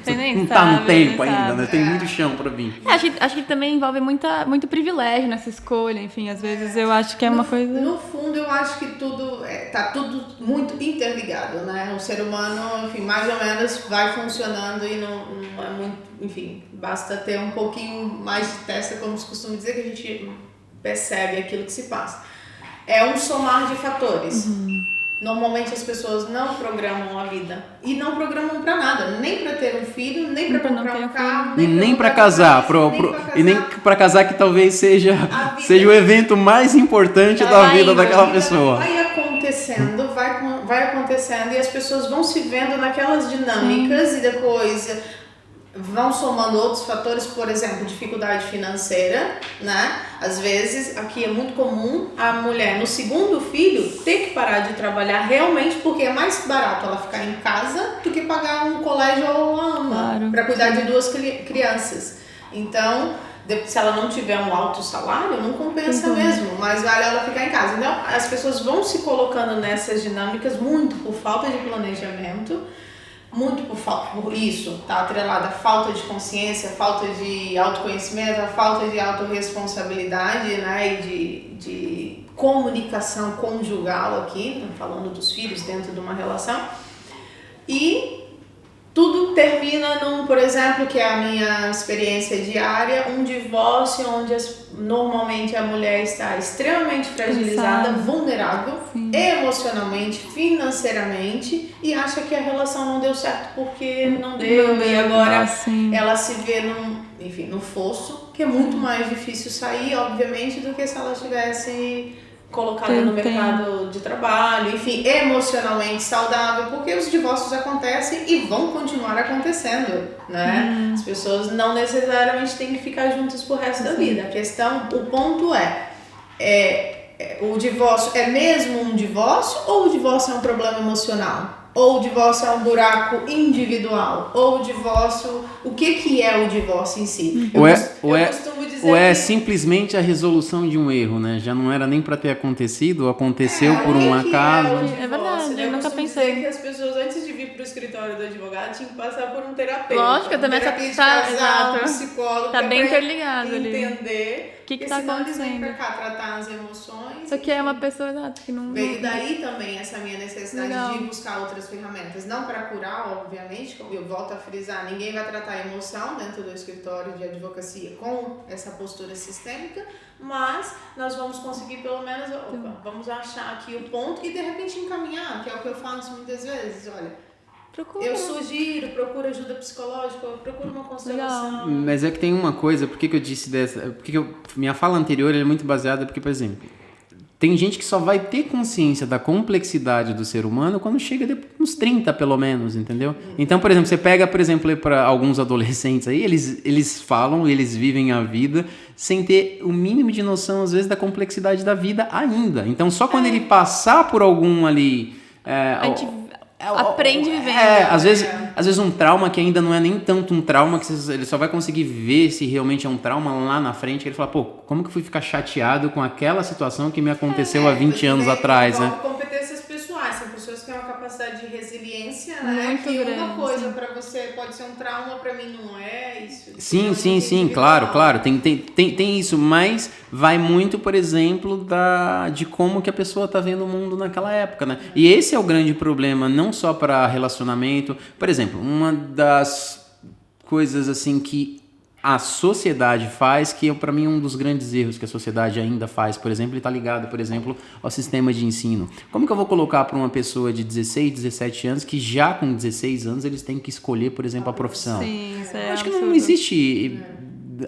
você não tá no tempo ainda, né? Tem muito chão pra vir. Acho que também envolve muito privilégio nessa escolha, enfim, às vezes eu acho que é uma coisa... No fundo, eu acho que tá tudo muito interligado, né? O ser humano, enfim, mais ou menos vai funcionando e não é muito, enfim, basta ter um pouquinho mais de testa, como se costuma dizer, que a gente percebe aquilo que se passa. É um somar de fatores. Normalmente as pessoas não programam a vida e não programam pra nada, nem pra ter um filho, nem pra comprar um carro, e nem pra casar, e nem pra casar, que talvez seja o evento mais importante da vida daquela pessoa. Vai acontecendo e as pessoas vão se vendo naquelas dinâmicas e depois vão somando outros fatores, por exemplo, dificuldade financeira, né? Às vezes, aqui é muito comum a mulher no segundo filho ter que parar de trabalhar realmente porque é mais barato ela ficar em casa do que pagar um colégio ou uma ama para cuidar de 2 crianças. Então, se ela não tiver um alto salário, não compensa mesmo, mas vale ela ficar em casa. Então, as pessoas vão se colocando nessas dinâmicas muito por falta de planejamento, muito por isso, tá atrelada a falta de consciência, falta de autoconhecimento, a falta de autorresponsabilidade, né, e de comunicação conjugal aqui, falando dos filhos dentro de uma relação, e tudo termina num, por exemplo, que é a minha experiência diária, um divórcio onde normalmente a mulher está extremamente fragilizada, vulnerável, emocionalmente, financeiramente, e acha que a relação não deu certo porque não deu, e agora ela se vê no fosso, que é muito mais difícil sair, obviamente, do que se ela tivesse colocada no mercado de trabalho, enfim, emocionalmente saudável, porque os divórcios acontecem e vão continuar acontecendo, né? As pessoas não necessariamente têm que ficar juntas pro resto da vida. O ponto o divórcio é mesmo um divórcio ou o divórcio é um problema emocional? Ou o divórcio é um buraco individual? Ou o divórcio... O que é o divórcio em si? Eu costumo dizer ou é simplesmente a resolução de um erro, né? Já não era nem para ter acontecido, ou aconteceu por um acaso. É verdade, eu nunca pensei. Que as pessoas, antes de vir pro escritório do advogado, tinham que passar por um terapeuta. Lógico, eu também terapia de casal, exato. psicólogo. Tá bem interligado ali. Entender... O que tá acontecendo? Eles vêm pra cá tratar as emoções. Só que é uma pessoa que não... Veio daí também essa minha necessidade de buscar outras ferramentas. Não para curar, obviamente, como eu volto a frisar, ninguém vai tratar a emoção dentro do escritório de advocacia com essa postura sistêmica, mas nós vamos conseguir pelo menos, vamos achar aqui o ponto e de repente encaminhar, que é o que eu faço muitas vezes, olha... Eu sugiro, procuro ajuda psicológica, procuro uma constelação. Mas é que tem uma coisa, por que eu disse dessa... minha fala anterior é muito baseada porque, por exemplo, tem gente que só vai ter consciência da complexidade do ser humano quando chega uns 30, pelo menos, entendeu? Então, por exemplo, você pega, por exemplo, para alguns adolescentes aí, eles falam, eles vivem a vida sem ter o mínimo de noção, às vezes, da complexidade da vida ainda. Então, só quando ele passar por algum ali... aprende vivendo. Às vezes um trauma que ainda não é nem tanto um trauma, que ele só vai conseguir ver se realmente é um trauma lá na frente, que ele fala, pô, como que eu fui ficar chateado com aquela situação que me aconteceu há 20 anos atrás, né? Competências pessoais, são pessoas que têm uma capacidade de resiliência, né? Muito que grande, uma coisa para você pode ser um trauma, para mim não é isso. Sim, claro, tem isso, mas vai muito, por exemplo, de como que a pessoa tá vendo o mundo naquela época, né? E esse é o grande problema, não só para relacionamento. Por exemplo, uma das coisas assim que a sociedade faz, que é para mim um dos grandes erros que a sociedade ainda faz, por exemplo, ele está ligado, por exemplo, ao sistema de ensino. Como que eu vou colocar para uma pessoa de 16, 17 anos, que já com 16 anos eles têm que escolher, por exemplo, a profissão? Sim, isso é acho que absurdo. não existe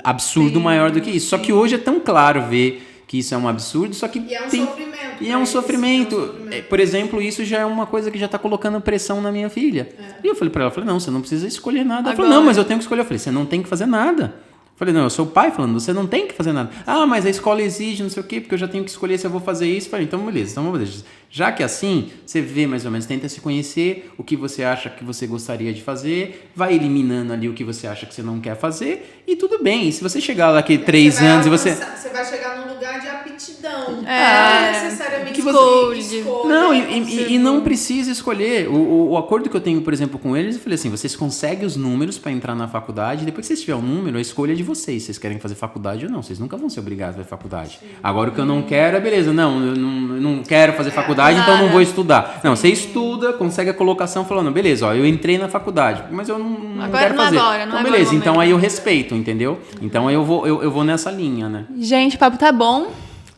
absurdo maior do que isso. Só que hoje é tão claro ver que isso é um absurdo, só que E é um sofrimento. E é um sofrimento. Por exemplo, isso já é uma coisa que já está colocando pressão na minha filha. E eu falei para ela, não, você não precisa escolher nada. Ela falou, não, mas eu tenho que escolher. Eu falei, você não tem que fazer nada. Eu falei, não, eu sou o pai falando, você não tem que fazer nada. Ah, mas a escola exige, não sei o quê, porque eu já tenho que escolher se eu vou fazer isso. Eu falei, então beleza, então vamos fazer. Já que é assim, você vê mais ou menos, tenta se conhecer, o que você acha que você gostaria de fazer, vai eliminando ali o que você acha que você não quer fazer, e tudo bem. E se você chegar daqui 3 anos e você... Você vai chegar num lugar de aptidão. Não necessariamente que escolha. Não, e não precisa escolher. O acordo que eu tenho, por exemplo, com eles, eu falei assim, vocês conseguem os números para entrar na faculdade, depois que vocês tiverem o número, a escolha é de vocês. Vocês querem fazer faculdade ou não. Vocês nunca vão ser obrigados a fazer faculdade. Sim. Agora, o que eu não quero é, beleza, não, eu não quero fazer faculdade, então eu não vou estudar. Não, você estuda, consegue a colocação falando, beleza, ó, eu entrei na faculdade, mas eu não quero fazer. Então, beleza, então aí eu respeito, entendeu? Então eu vou nessa linha, né? Gente, o papo tá bom,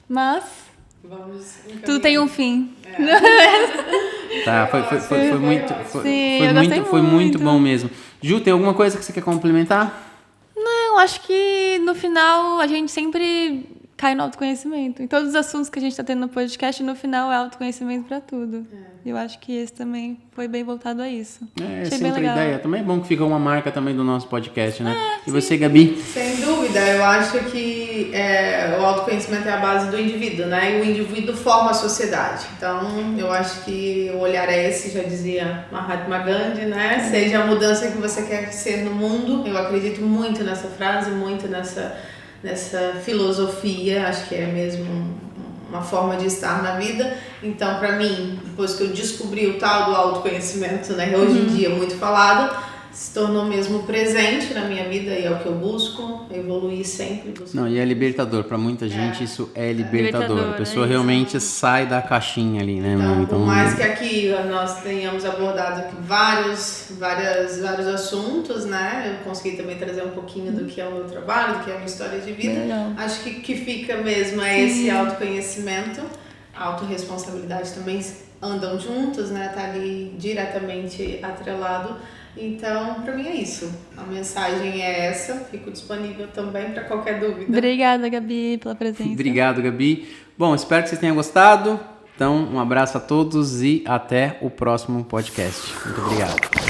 mas tudo tem um fim. Tá, foi muito bom mesmo. Ju, tem alguma coisa que você quer complementar? Não, acho que no final a gente sempre cai no autoconhecimento. Em todos os assuntos que a gente está tendo no podcast, no final é autoconhecimento para tudo. Eu acho que esse também foi bem voltado a isso. É sempre a ideia. Também é bom que fica uma marca também do nosso podcast, né? E você, Gabi? Sem dúvida, eu acho que o autoconhecimento é a base do indivíduo, né? E o indivíduo forma a sociedade. Então, eu acho que o olhar é esse, já dizia Mahatma Gandhi, né? Seja a mudança que você quer ser no mundo. Eu acredito muito nessa frase, muito nessa filosofia, acho que é mesmo uma forma de estar na vida. Então, para mim, depois que eu descobri o tal do autoconhecimento, né, hoje em dia muito falado, se tornou mesmo presente na minha vida e é o que eu busco, evoluir sempre. Não, e é libertador, para muita gente isso é libertador. A pessoa realmente sai da caixinha ali, né? Então, por mais que aqui nós tenhamos abordado aqui vários assuntos, né? Eu consegui também trazer um pouquinho do que é o meu trabalho, do que é a minha história de vida. Acho que fica mesmo esse autoconhecimento, a autorresponsabilidade também andam juntos, né? Tá ali diretamente atrelado. Então, para mim é isso. A mensagem é essa. Fico disponível também para qualquer dúvida. Obrigada, Gabi, pela presença. Obrigado, Gabi. Bom, espero que vocês tenham gostado. Então, um abraço a todos e até o próximo podcast. Muito obrigado.